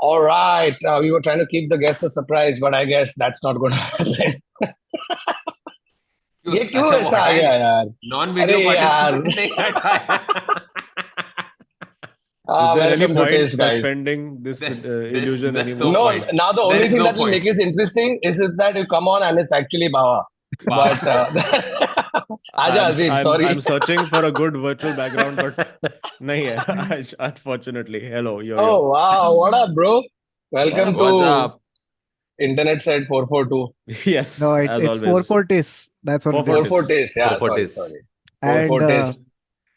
All right. We were trying to keep the guest a surprise, but I guess that's not going to happen. ये क्यों अच्छा वो ऐसा आ हटाया गया नहीं, यार? नॉन अरे वीडियो यार, पार्टिसिपेंट नहीं हटाया. Is there any welcome to point Taste, guys. suspending this illusion there's anymore? no No, point. now the There only is thing no that will make point. this interesting is that you come on and it's actually Bawa. Wow. But Aja Azeem, sorry. I'm searching for a good virtual background, but nahi hai. Unfortunately. Hello, you're Oh here. wow, what up, bro? Welcome What's to up? Internet Set 442. Yes, No, as it's always. 440s. That's what it is. 440s. 440s. Yeah, sorry, 440s. sorry. And 440s.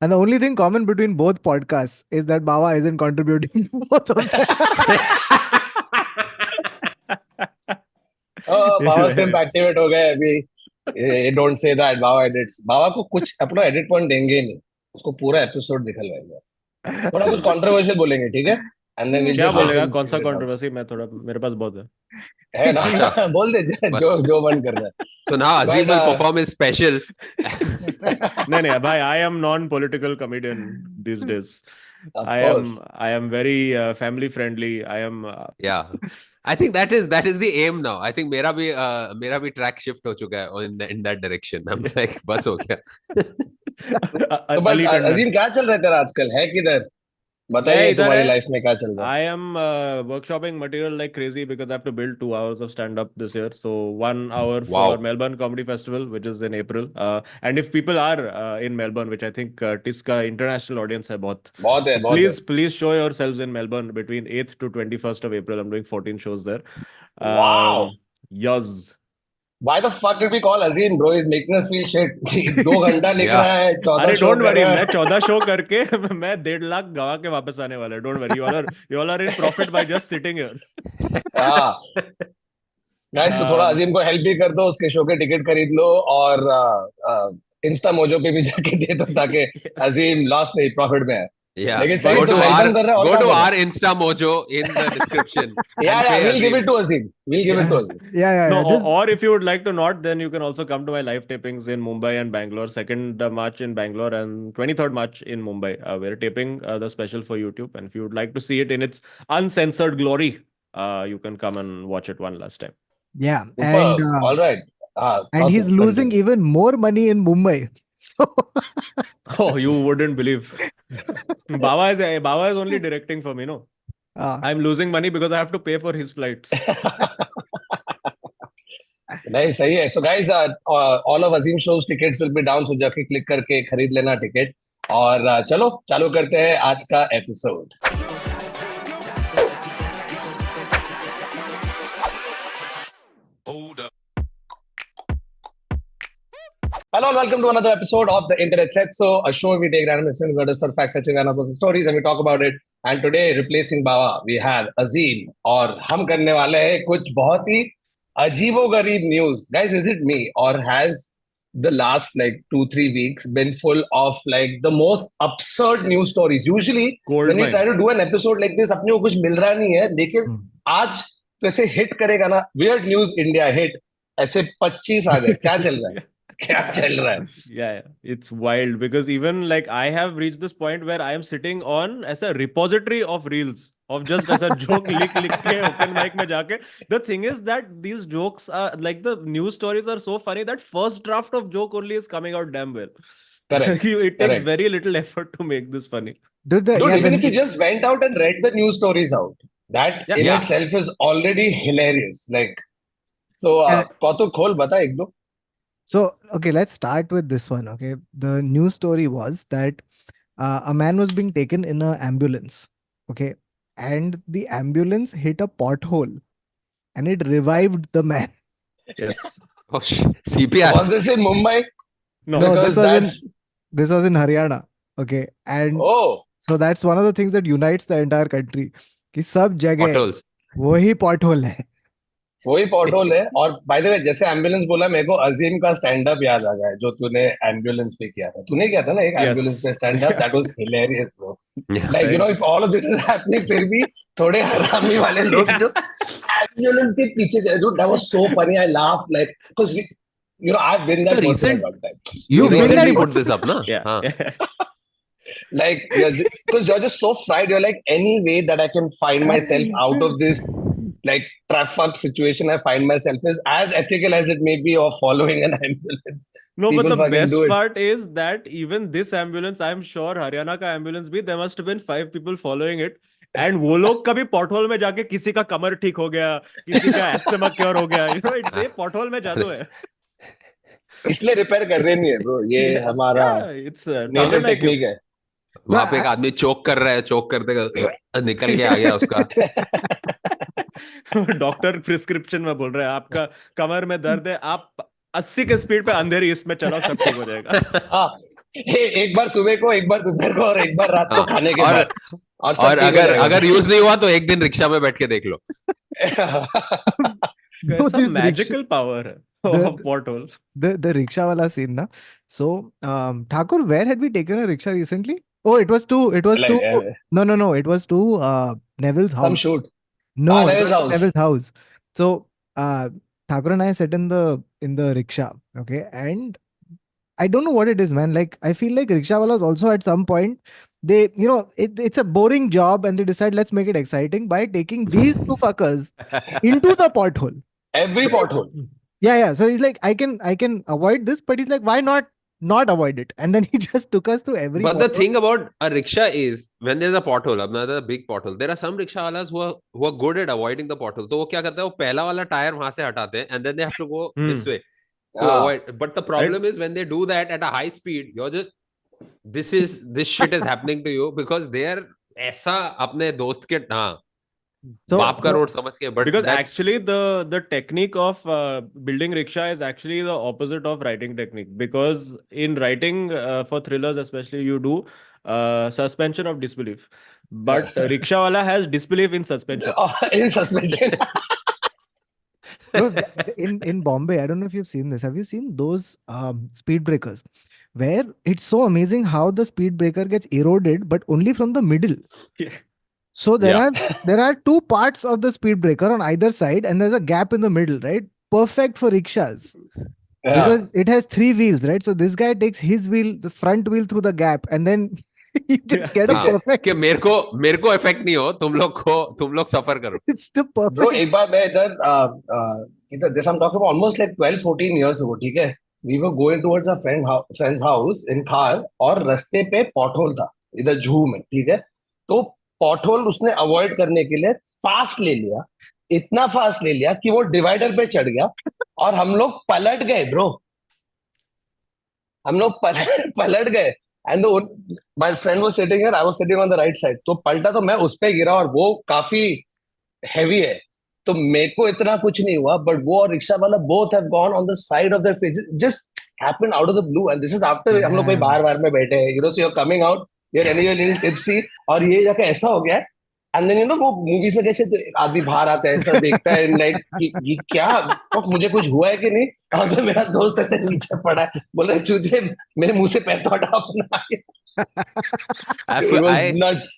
and the only thing common between both podcasts is that Bawa isn't contributing to both of them. Oh, Bawa सिर्फ activate हो गए अभी. Don't say that. Bawa edits. बाबा को कुछ अपना edit point देंगे ही नहीं. उसको पूरा एपिसोड दिखलवाएंगे. थोड़ा कुछ कंट्रोवर्शियल बोलेंगे, ठीक है? And then we'll क्या just बोलेगा? let him कौन सा figure it out. कंट्रोवर्सी? मैं थोड़ा, मेरे पास बहुत है. है ना? अच्छा. बोल दे बस. जो मन कर रहा है. So now Azeem will perform his special. नहीं, भाई, I am non-political comedian these days. Of course. I am very family friendly. I am Yeah. I think that is the aim now. I think मेरा भी track shift हो चुका है in that direction. I'm like बस हो गया. तो but अजीम क्या चल रहा है तेरा आजकल? है किधर? बताइए तुम्हारी लाइफ में क्या चल रहा है? I am workshopping material like crazy because I have to build 2 hours of stand-up this year. So 1 hour for Wow. Melbourne Comedy Festival, which is in April. And if people are in Melbourne, which I think TIS का international audience है बहुत है. Please show yourselves in Melbourne between 8th to 21st of April. I'm doing 14 shows there. Wow. Yes. Why the fuck did we call Azeem, bro? He's making us feel shit. 2 घंटा लिख Yeah. रहा है, 14 show don't कर worry, रहा है. मैं 14 show करके मैं 1.5 लाख गवा के वापस आने वाला है. Don't worry, you all are in profit by just sitting here. हाँ. Guys, तो थोड़ा अजीम को हेल्प भी कर दो, उसके शो के टिकट खरीद लो और इंस्टा मोजो पे भी जाके दे दो ताकि अजीम लॉस नहीं प्रॉफिट में है. Yeah. लेकिन Go सही to तो वेलकम कर रहा है. go to our Insta Mojo in the description. Yeah, we'll give it to Azeem. We'll give it to Azeem. Yeah. No, Just, or if you would like to not, then you can also come to my live tapings in Mumbai and Bangalore. 2nd March in Bangalore and 23rd March in Mumbai. We're taping the special for YouTube, and if you would like to see it in its uncensored glory, you can come and watch it one last time. yeah. Superb. And All right. and he's losing even more money in Mumbai. So Oh, you wouldn't believe. Bawa is only directing for me, no? I'm losing money because I have to pay for his flights. नहीं सही है. So guys, all of Azeem shows tickets will be down, so जाके click करके खरीद लेना ticket. और चलो चालू करते हैं आज का episode. Hello and welcome to another episode of the Internet Set. So, a show we take random listeners, we discuss facts, such random stories, and we talk about it. And today, replacing Bawa, we have Azeem. और हम करने वाले हैं कुछ बहुत ही अजीबोगरीब news. Guys, is it me or has the last like 2-3 weeks been full of like the most absurd news stories? Usually, when you try to do an episode like this, अपने को कुछ मिल रहा नहीं है. लेकिन आज तो ऐसे hit करेगा ना, Weird News India hit. ऐसे 25 आ गए. क्या चल रहा है? Yeah, it's wild because even like I have reached this point where I am sitting on as a repository of reels of just as a joke लिख के open mic में जाके. The thing is that these jokes are like the news stories are so funny that first draft of joke only is coming out damn well. Correct. It takes very little effort to make this funny. Dude, even if you just went out and read the news stories out, that in itself is already hilarious. Like, so Kautuk खोल बता एक दो. So, okay, let's start with this one. Okay, the news story was that a man was being taken in an ambulance. Okay, and the ambulance hit a pothole, and it revived the man. Yes. Oh, CPR. Was this in Mumbai? No, this was in Haryana. Okay, and so that's one of the things that unites the entire country. कि सब जगह वही pothole है. वही pothole है. और by the way जैसे ambulance बोला, मेरे को अजीम का स्टैंड अप याद आ गया जो तूने एम्बुलेंस पे किया था. तूने किया था ना एक एम्बुलेंस पे stand up. That was hilarious bro. Like you know if all of this is happening, फिर भी थोड़े हरामी वाले लोग जो एम्बुलेंस के पीछे that was so funny. I laugh like because you know I've been that person. You recently put this up, na? Yeah. Like because you're just so fried. You're like, any way that I can find myself out of this like traffic situation I find myself is as ethical as it may be, of following an ambulance. No, but People the fucking do best it. part is that even this ambulance, I'm sure Haryana का ambulance भी, there must have been 5 people following it. And वो लोग कभी pothole में जाके किसी का कमर ठीक हो गया, किसी का asthma cure हो गया, you know, it's a pothole में जादू है. इसलिए रिपेयर कर रहे नहीं है ब्रो, ये Yeah, हमारा yeah, it's native talent IQ. Technique है. वहां पे एक आदमी चोक कर रहा है, चोक करते करते निकल के आ गया उसका. डॉक्टर प्रिस्क्रिप्शन में बोल रहे हैं आपका कमर में दर्द है, आप 80 के स्पीड पे अंधेरी इसमें चलाओ, सब ठीक हो जाएगा. हाँ, एक बार सुबह को, एक बार दोपहर को और एक बार रात को खाने के बाद. और अगर यूज नहीं हुआ तो एक दिन रिक्शा में बैठ के देख लो. कैसा मैजिकल पावर है of pothole. The rickshaw wala scene na. So Thakur, where had we taken a rickshaw recently? Oh, it was to it was to Neville's house. Some shoot. No, it Neville's was house. Neville's house. So Thakur and I sat in the rickshaw, okay, and I don't know what it is, man. Like, I feel like rickshaw walas also at some point, they, you know, it's a boring job and they decide, let's make it exciting by taking these two fuckers into the pothole. Every pothole. Yeah. So he's like, I can avoid this, but he's like, why not avoid it? And then he just took us to every But the pothole. thing about a rickshaw is, when there's a pothole, another big pothole, there are some rickshaw walas who are good at avoiding the pothole. तो वो क्या करते हैं, वो पहला वाला tyre वहां से हटाते हैं and then they have to go this way to avoid. But the problem is when they do that at a high speed, you're just, this shit is happening to you because they're ऐसा अपने दोस्त के बाप का road समझ के. But because actually the technique of building rickshaw is actually the opposite of writing technique, because in writing for thrillers especially, you do suspension of disbelief, but rickshaw wala has disbelief in suspension. In suspension. No, in Bombay, I don't know if you've seen this. Have you seen those speed breakers where it's so amazing how the speed breaker gets eroded, but only from the middle? So there are two parts of the speed breaker on either side, and there's a gap in the middle, right? Perfect for rickshaws. Because it has 3 wheels, right? So this guy takes his wheel, the front wheel, through the gap, and then you just get a perfect. कि मेरे को effect नहीं हो, तुम लोग सफर करो. It's the perfect. Bro, एक बार मैं इधर this I'm talking about almost like 12-14 years ago, ठीक है? We were going towards a friend's house in Thar, और रास्ते पे pothole था इधर जूहू में, ठीक है? तो pothole उसने अवॉइड करने के लिए फास्ट ले लिया, इतना फास्ट ले लिया कि वो डिवाइडर पे चढ़ गया और हम लोग पलट गए ब्रो. हम लोग पलट गए. And my friend was sitting here, I was sitting on the right side. तो पलटा तो मैं उस पे गिरा और वो काफी हैवी है, तो मेरे को इतना कुछ नहीं हुआ, बट वो और रिक्शा वाला both have gone on the side of their face. Just happened out of the blue, and this is after हम लोग कोई बार में बैठे हैं, you know, so you are coming out, you are anyway little tipsy, और ये जाके ऐसा हो गया. एंड देन यू नो, वो मूवीज में जैसे आदमी बाहर आता है, ऐसा देखता है लाइक ये क्या, तो मुझे कुछ हुआ है कि नहीं. और तो मेरा दोस्त ऐसे नीचे पड़ा है, बोल रहे चूतिए मेरे मुंह से पैर तो हटा अपना. It was nuts.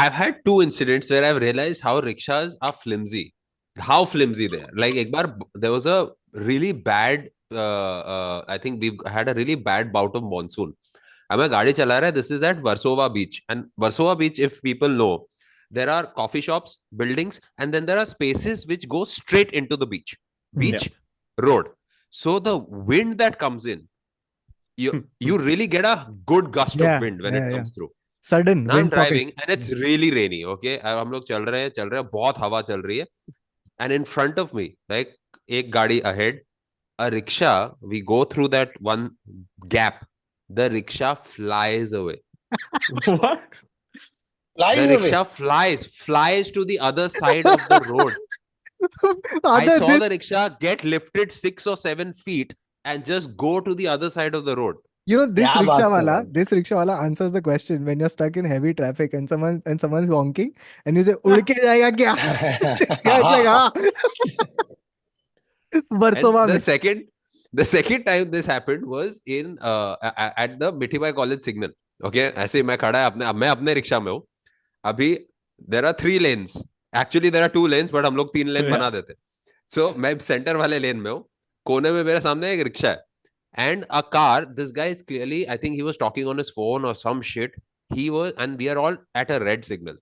I've had 2 incidents where I've realized how rickshaws are flimsy, how flimsy they are. Like एक बार there was a really bad I think we've had a really bad bout of monsoon. अब मैं गाड़ी चला रहा है. This is at Warsaw Beach, and Warsaw Beach, if people know, there are coffee shops, buildings, and then there are spaces which go straight into the beach road. So the wind that comes in, you really get a good gust of wind when it comes through. Sudden Now I'm wind driving and it's really rainy. Okay, हम लोग चल रहे हैं, बहुत हवा चल रही है, and in front of me, like एक गाड़ी ahead, a rickshaw, we go through that one gap, the rickshaw flies away. What? The rickshaw flies to the other side of the road. I saw the rickshaw get lifted 6 or 7 feet and just go to the other side of the road. You know, this rickshaw wala answers the question when you're stuck in heavy traffic and someone's honking and you say, "Ud ke jayega kya?" This guy's like, "Ah." The second time this happened was in at the Mithibai College signal. Okay, ऐसे मैं खड़ा है मैं अपने rickshaw में हूँ. अभी there are 3 lanes. Actually there are 2 lanes, but हम लोग 3 लेन बना देते. So मैं सेंटर वाले लेन में हूँ. कोने में मेरे सामने एक रिक्शा है. And a car, this guy is clearly, I think he was talking on his phone or some shit. And we are all at a red signal.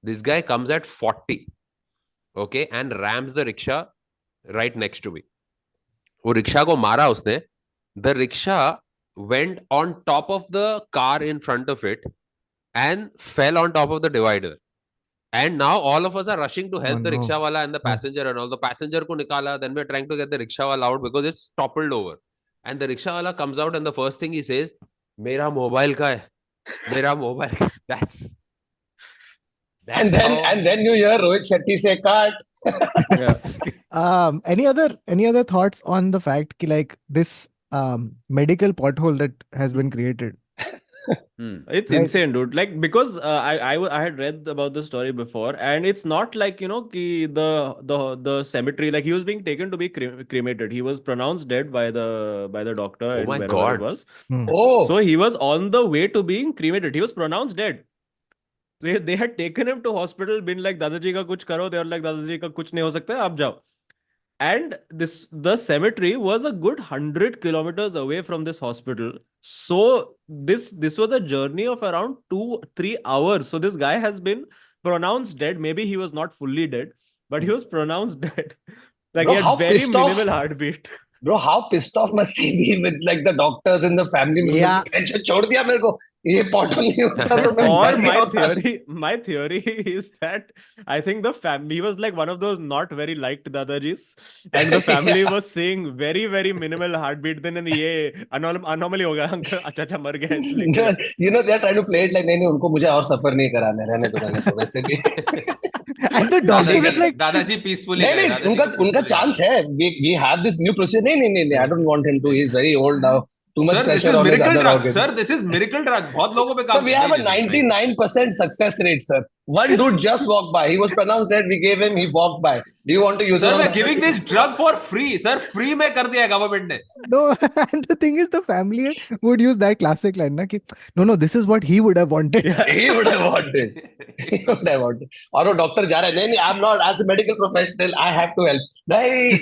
This guy comes at 40, okay, and rams the rickshaw right next to me. वो rickshaw को मारा उसने. The rickshaw went on top of the car in front of it and fell on top of the divider. And now all of us are rushing to help the rickshaw wala and the passenger and all. The passenger ko nikala, then we're trying to get the rickshaw wala out because it's toppled over. And the rickshaw wala comes out and the first thing he says, "Mera mobile ka hai. Mera mobile." That's and then you hear Rohit Shetty say cut. Any other thoughts on the fact ki like this medical pothole that has been created? It's Right. insane, dude. Like, because I had read about the story before, and it's not like, you know, ki the cemetery, like he was being taken to be cremated. He was pronounced dead by the doctor Oh and my wherever God. it was. Oh, So he was on the way to being cremated. He was pronounced dead. They had taken him to hospital, been like, Dadaji ka kuch karo. They were like, Dadaji ka kuch nahi ho sakta hai, aap jao. And the cemetery was a good 100 kilometers away from this hospital. So this was a journey of around 2-3 hours. So this guy has been pronounced dead. Maybe he was not fully dead, but he was pronounced dead. Like, Bro, he how had very pissed off- minimal heartbeat. bro, how pissed off must he be with like the doctors and the family members? Yeah. छोड़ दिया मेरे को. ये pothole नहीं होता तो मैं Or मर गया होता. my theory is that I think the family, he was like one of those not very liked Dadajis, and the family was seeing very, very minimal heartbeat. Then ये anomaly हो गया, uncle अच्छा मर गया इसलिए. You know, they're trying to play it like नहीं उनको मुझे और सफर नहीं कराना, रहने दो वैसे भी. And the doctor was like, दादाजी peacefully नहीं गए, उनका उनका चांस है. We have this new procedure. नहीं I don't want him to. He's very old now. Too much Sir, this pressure is on his miracle other drug. organs. Sir, this is miracle drug. बहुत लोगों पे So काम we have a नहीं है, right? 99% success rate, sir. One dude just walked by. He was pronounced dead. We gave him. He walked by. Do you want to use Sir, it? we're giving this drug for free. Sir, free में कर दिया government ने. no. And the thing is, the family would use that classic line, na, ki, no, this is what he would have wanted. He would have wanted. He would have wanted. और वो doctor जा रहा है. नहीं I'm not. As a medical professional, I have to help. नहीं.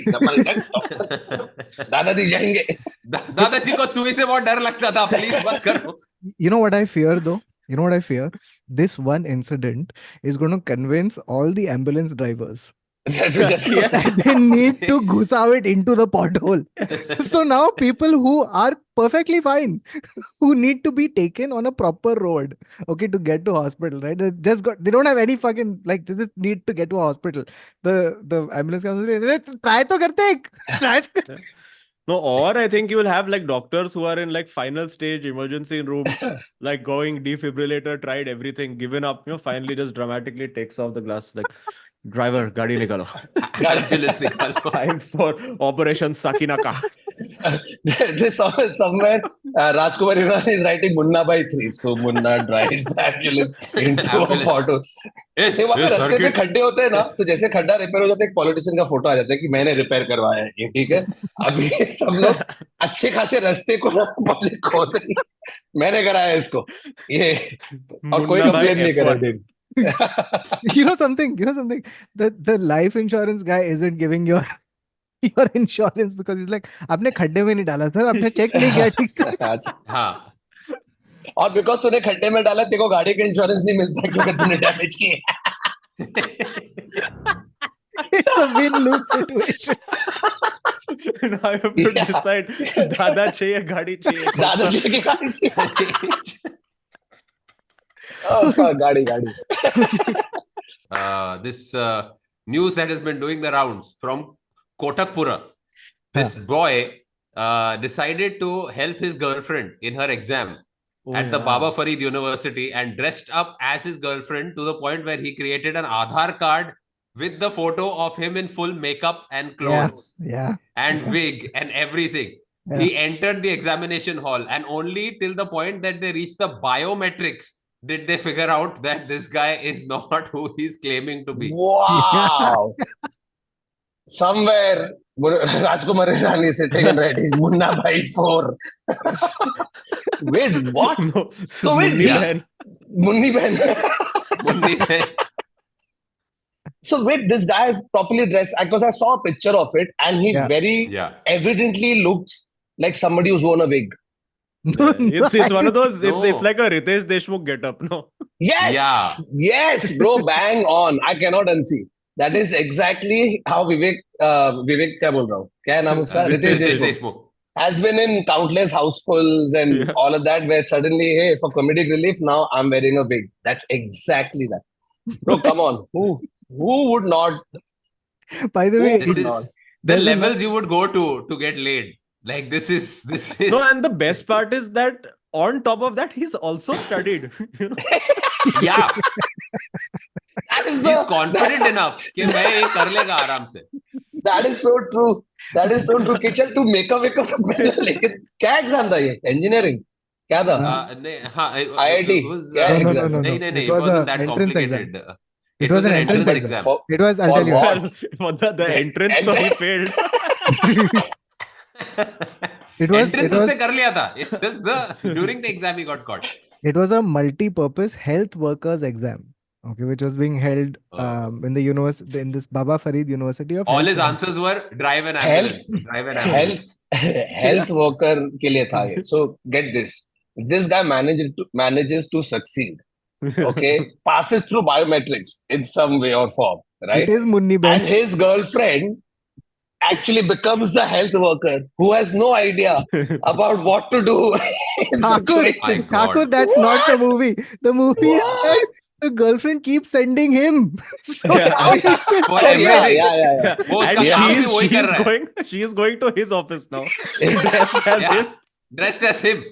दादाजी जाएंगे. दादाजी को सुई से बहुत डर लगता था. Please मत करो. You know what I fear though? You know what I fear? This one incident is going to convince all the ambulance drivers that they need to goose it into the pothole. So now people who are perfectly fine, who need to be taken on a proper road, okay, to get to hospital, right? They don't have any fucking, like, they just need to get to a hospital. The ambulance comes in, try to karte. No, or I think you will have like doctors who are in like final stage emergency room, like going defibrillator, tried everything, given up, you know, finally just dramatically takes off the glass, like, driver, गाड़ी निकालो. Ambulance निकालो. Time for Operation Sakinaka. Somewhere, Rajkumar Iran is writing Munna by 3. So Munna drives the ambulance into a pothole. Yes, वहाँ पे yes, रास्ते में circuit. खड्डे होते हैं ना, तो जैसे खड्डा रिपेयर हो जाता है, एक पॉलिटिशियन का फोटो आ जाता है कि मैंने रिपेयर करवाया है ये, ठीक है. अभी सब लोग अच्छे खासे रास्ते को ना पब्लिक खोद रही है. मैंने कराया इसको ये, और कोई Munna by कंप्लेंट नहीं F1. करेगा. You know something, the life insurance guy isn't giving your insurance because he's like, आपने खड्डे में नहीं डाला सर, आपने चेक नहीं किया ठीक से. हाँ. और बिकॉज तूने खड्डे में डाला, तेरे को गाड़ी का इंश्योरेंस नहीं मिलता क्योंकि तूने डैमेज किया. It's a win-lose situation. Now I have to decide, दादा चाहिए, गाड़ी चाहिए. दादाजी की गाड़ी चाहिए. गाड़ी. This news that has been doing the rounds from Kotakpura. This boy decided to help his girlfriend in her exam at the Baba Farid University and dressed up as his girlfriend to the point where he created an Aadar card with the photo of him in full makeup and clothes and wig and everything. Yeah. He entered the examination hall and only till the point that they reached the biometrics did they figure out that this guy is not who he's claiming to be. Wow. Somewhere Rajkumar Irani is sitting and writing Munna by 4. Wait, what? No, So wait, Munni Ben. Munni Ben. So wait, this guy is properly dressed because I saw a picture of it and he very evidently looks like somebody who's worn a wig. Yeah, it's one of those. It's No. like a Ritesh Deshmukh getup, no? Yes, Yeah. yes, bro, bang on. I cannot unsee. That is exactly how Vivek क्या बोल रहा हूँ? क्या है नाम उसका? Ritesh Ritesh Deshmukh Deshmukh. has been in countless housefuls and Yeah. all of that, where suddenly, hey, for comedic relief, now I'm wearing a wig. That's exactly that. Bro, come on. Who would not? By the Who way, This would is not? the there's a levels you would go to get laid. Like this is No, and the best part is that on top of that, he's also studied. You know? yeah. That is He's the confident enough कि मैं ये कर लेगा आराम से. that is so true. That is so true. कि चल तू मेकअप वेकअप तो पहले लेकिन क्या एग्जाम था ये? इंजीनियरिंग क्या था? नहीं, हाँ, IIT it was क्या no, no, no, exam? no, no. नहीं, It it was wasn't a that entrance exam. complicated. It It was was an an entrance entrance exam. exam. It was, I'll For tell you. what? Well, for the entrance, though, he failed. Entrance उसने कर लिया था. It's just during the exam he got caught. It was a multi-purpose health workers exam, okay, which was being held in the university, in this Baba Farid University of All Health his Sciences. answers were drive an Health, ambulance. Drive an ambulance. health worker के लिए था ये. So get this. This guy manages to succeed. Okay, passes through biometrics in some way or form, right? It is Munni Ben. And his girlfriend actually becomes the health worker who has no idea about what to do in Thakur, My situations. God. Thakur, that's not the movie. The movie is What? that the girlfriend keeps sending him. So Yeah. now it's his For fault. Yeah, everything. yeah. वो And उसका काम भी वही कर रहा है. she's going to his office now, dressed as Yeah. him. Dressed as him.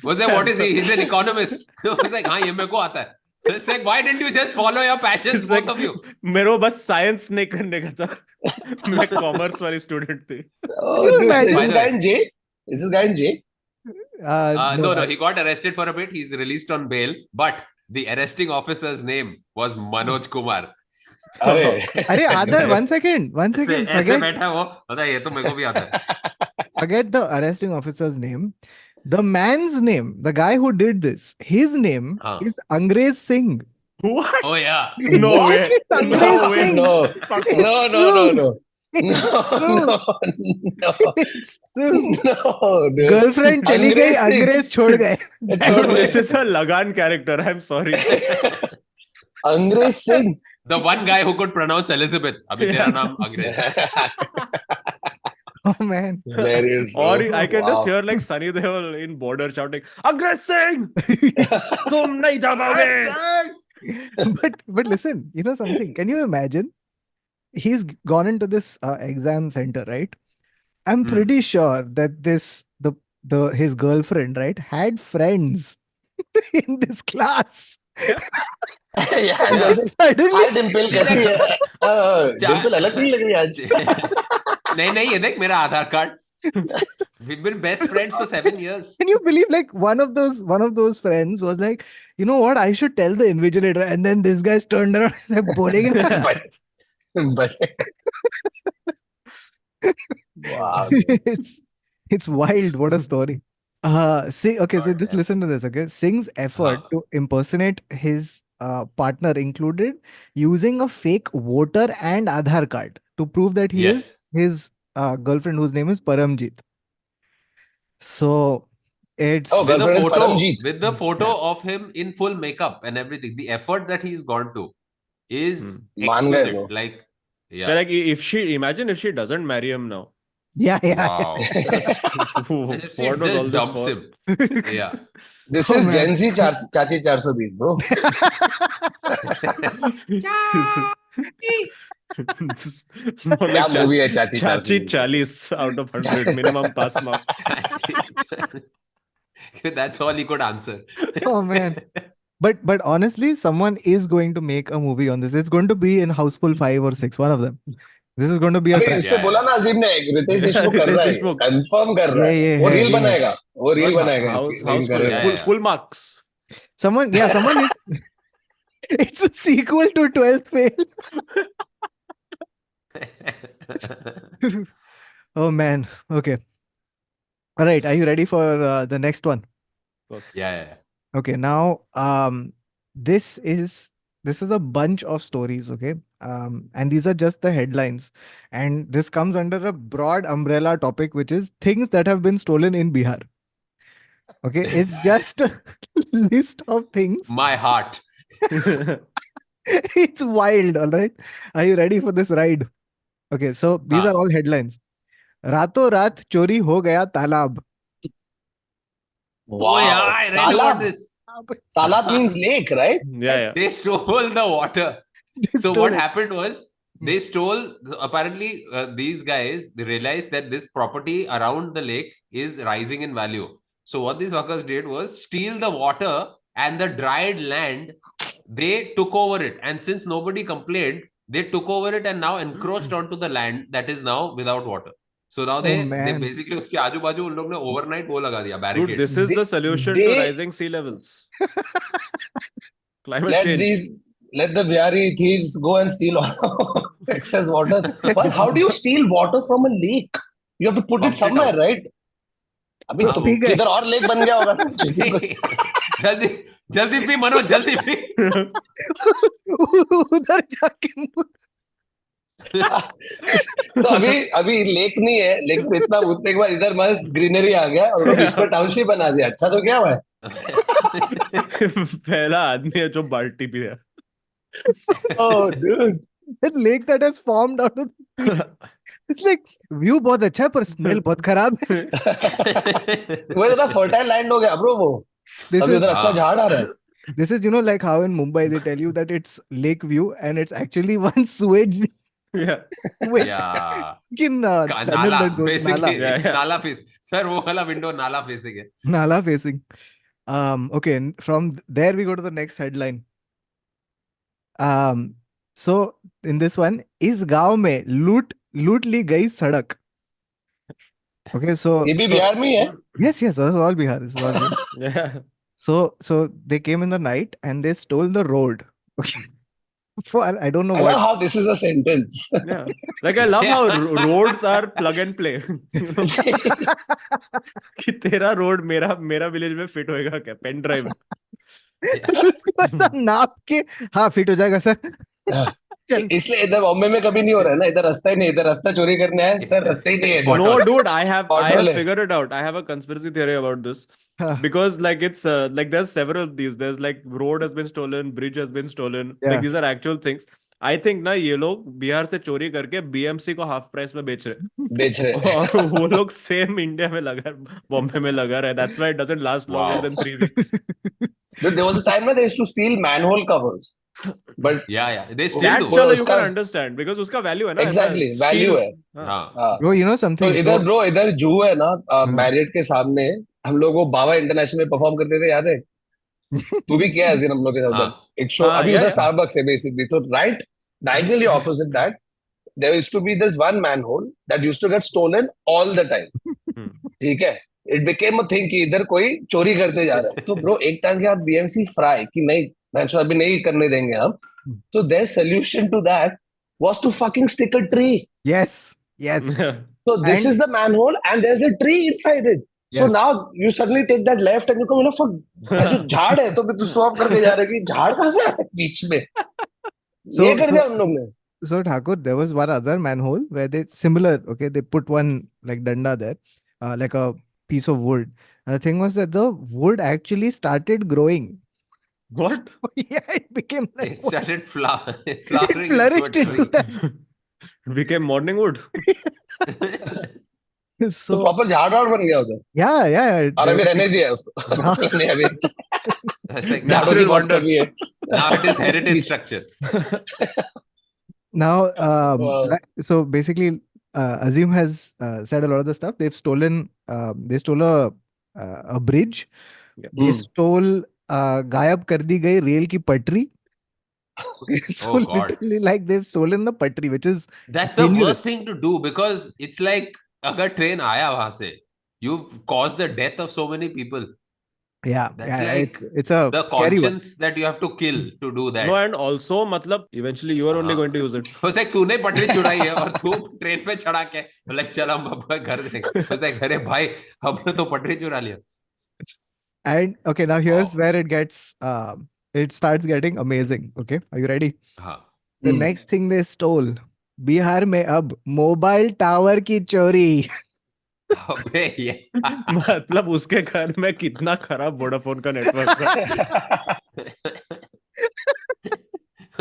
Was like, what is he? He's an economist. I was like, हाँ ये मेरे को आता है. So it's like, why didn't you just follow your passions, It's like, both of you? मेरे को बस science नहीं करने का था. मैं कॉमर्स वाली स्टूडेंट थी. Oh, you dude, imagine? is By this the guy way. in jail? Is this guy in jail? No, he got arrested for a bit. He's released on bail, but the arresting officer's name was Manoj Kumar. अरे Arey, Aadar, one second. ऐसे Forget, बैठा है वो, पता है ये तो मेरे को भी आता है. forget the arresting officer's name. The man's name, the guy who did this, his name हाँ. is Angrez Singh. What? Oh yeah. No What? way. It's No Angrez way. Singh. No, Fuck off. no, It's no, no, true. no. It's No, true. no, It's true. no, dude. Girlfriend चली गई, Angrez Singh. अंग्रेज छोड़ गए. छोड़ दे. This is a Lagan character. I'm sorry. अंग्रेज Singh. The one guy who could pronounce Elizabeth. अभी तेरा नाम अंग्रेज. Oh man. Hilarious, bro. Or I can just Wow. hear like Sunny Deol in Border shouting, "Aggressing! तुम नहीं जाओगे." But listen, you know something? Can you imagine? He's gone into this exam center, right? I'm Hmm. pretty sure that his girlfriend, right, had friends in this class. Yeah, And जैसे then suddenly, हाय डिम्पल कैसी है? डिम्पल अलग नहीं लग रही आज. नहीं ये देख मेरा आधार card. We've been best friends for 7 years. can you believe like one of those friends was like, you know what, I should tell the invigilator, and then this guy's turned around and like बोलेंगे ना. but wow. It's wild. What a story. See, okay, so God, just yeah. listen to this, okay? Singh's effort to impersonate his partner included using a fake voter and Aadhar card to prove that he is Yes. his girlfriend, whose name is Paramjeet. So it's Oh, With the Girlfriend photo, Paramjeet. with the photo of him in full makeup and everything, the effort that he's gone to is मान गए exquisite. वो. Like, But yeah. like, imagine if she doesn't marry him now. yeah. Wow. What If she was all just this dumps for? him. Yeah. This Oh, is man. Gen Z Chachi 420, bro. More क्या like movie है चाची Chachi 420? 40 out of 100 minimum pass marks. That's all he could answer. Oh man. But honestly, someone is going to make a movie on this. It's going to be in Houseful 5 or 6, one of them. This is going to be a अबे trend. इसने Yeah, बोला yeah. ना अजीम ने रितेश देशमुख कर रितेश रहा है, Deshmukh. Confirm कर रहा है. ये वो है, रील ये है. बनाएगा, वो रील Not बनाएगा house, इसकी, लेकिन houseful, करेगा. Yeah, full, yeah. full marks. Someone is. It's a sequel to 12th Fail. Oh man. Okay. All right. Are you ready for the next one? Of course. Yeah. Okay. Now, this is this is a bunch of stories, okay? And these are just the headlines. And this comes under a broad umbrella topic, which is things that have been stolen in Bihar. Okay, it's just a list of things. My heart. It's wild, all right? Are you ready for this ride? Okay, so these are all headlines. रातों रात चोरी हो गया तालाब. Oh yeah, I read about this. Talab means lake, right? Yeah. They stole the water. They So stole what it. happened was they stole, apparently these guys, they realized that this property around the lake is rising in value. So what these fuckers did was steal the water and the dried land. They took over it, and since nobody complained, they took over it and now encroached onto the land that is now without water. So now they man. basically उसके आजू बाजू उन लोग ने overnight वो लगा दिया Dude, barricade. this is the solution to they- rising sea levels. Climate change. Let the Bihari thieves go and steal all excess water. But how do you steal water from a lake? You have to put Pump it it somewhere, out. right? अभी हाँ, तो P गए. किधर और lake बन गया होगा. जल्दी जल्दी पी मनोज जल्दी पी. उधर जाके तो अभी लेक नहीं है, लेकिन इतना उतने के बाद इधर मस्त ग्रीनरी आ गया और बीच पर टाउनशिप बना दिया. अच्छा तो क्या हुआ है? पहला आदमी है जो बाल्टी पिया. Oh, dude. that lake that has formed out of it's like view बहुत अच्छा है पर smell बहुत खराब है. वो इतना fertile land हो गया ब्रो वो. This अभी is उधर अच्छा हाँ. झाड़ आ रहा है. this is like how in Mumbai they tell you that it's lake view and it's actually one sewage Yeah. with Yeah. tunnel नाला that goes basically Yeah, yeah. नाला फेस सर वो वाला विंडो नाला फेसिंग है. Nala facing. Okay, and from there we go to the next headline. So in this one, इस गांव में लूट ली गई सड़क. Okay, so ये भी बिहार में ही है. yes, this is all Bihar. This is all Bihar. Yeah. So they came in the night and they stole the road. Okay. For I don't know I love what. how this is a sentence. Yeah. Like I love how roads are plug and play. कि तेरा road मेरा village में fit होएगा क्या pen drive में. उसको ऐसा नाप के हाँ फिट हो जाएगा सर. चल. इसलिए इधर बॉम्बे में कभी नहीं हो रहा है ना. इधर रास्ता ही नहीं. इधर रास्ता चोरी करने आए सर. रास्ता ही नहीं है. No, dude, I have Pothole. figured it out. I have a conspiracy theory about this. Huh. Because like it's like there's several of these. There's like road has been stolen, bridge has been stolen. Yeah. Like these are actual things. I think ना ये लोग बिहार से चोरी करके BMC को half price में बेच रहे. और वो लोग सेम इंडिया में लगा बॉम्बे में लगा रहे. That's why it doesn't last longer Wow. than 3 weeks. Dude, there was a time when they used to steal manhole covers. But Yeah, they still That do. Bro, चलो you उसका- can understand because उसका value है ना. exactly, ऐसा value steel- है. हाँ. हाँ. Bro, you know तो something. इधर So, ब्रो इधर जू है ना. मैरियट के सामने हम लोग वो बाबा इंटरनेशनल में परफॉर्म करते थे. याद है? तू भी किया है हम लोग के साथ उधर. हाँ. एक शो हाँ, अभी yeah, उधर yeah. स्टारबक्स है बेसिकली. तो right diagonally opposite that there used to be this one manhole that used to get stolen all the time. ठीक है. It became a thing कि इधर कोई चोरी करते जा रहा है. तो ब्रो एक टाइम के बाद BMC फ्राई कि नहीं मैं अभी नहीं करने देंगे हम. So their solution to that was to fucking stick a tree. yes. So this And- is the manhole and there's a tree inside it. So Yes. now you suddenly take that left and you come, fuck, जो झाड़ है तो तू swap करके जा रहा है कि झाड़ कहाँ से आ रहा है बीच में. So- ये कर दिया हम लोग ने. So Thakur, there was one other manhole where they similar. Okay, they put one like danda there, like a piece of wood. And the thing was that the wood actually started growing. What? Yeah, it became like It started flowering. it Flowering flourished into a into tree. that. It became morning wood. तो So proper झाड़ वाड़ बन गया उधर. yeah. और अभी रहने दिया है उसको. हाँ. नहीं अभी That's like झाड़ों की Natural बहुत wonder. कमी है. now it is heritage structure. Now, Wow. so basically, Azeem has said a lot of the stuff. They've stolen. They stole a bridge. Yeah. They stole गायब कर दी गई रेल की पटरी. So Oh, God. literally, like they've stolen the patri, which is That's the dangerous. worst thing to do because it's like अगर train आया वहां से, you've caused the death of so many people. yeah, That's it's a The scary one. conscience that you have to kill to do that. No, and also मतलब eventually you are only हाँ. going to use it. It's like तूने पटरी छुड़ाई है और तू train पे चढ़ा के like चल हम अपना घर देंगे. It's like अरे भाई हमने तो पटरी चुरा लिया. And okay, now here's Wow. where it gets it starts getting amazing. Okay, are you ready? हाँ. The next thing they stole, Bihar में अब मोबाइल टावर की चोरी. अबे ये मतलब उसके घर में कितना खराब वोडाफोन का नेटवर्क था.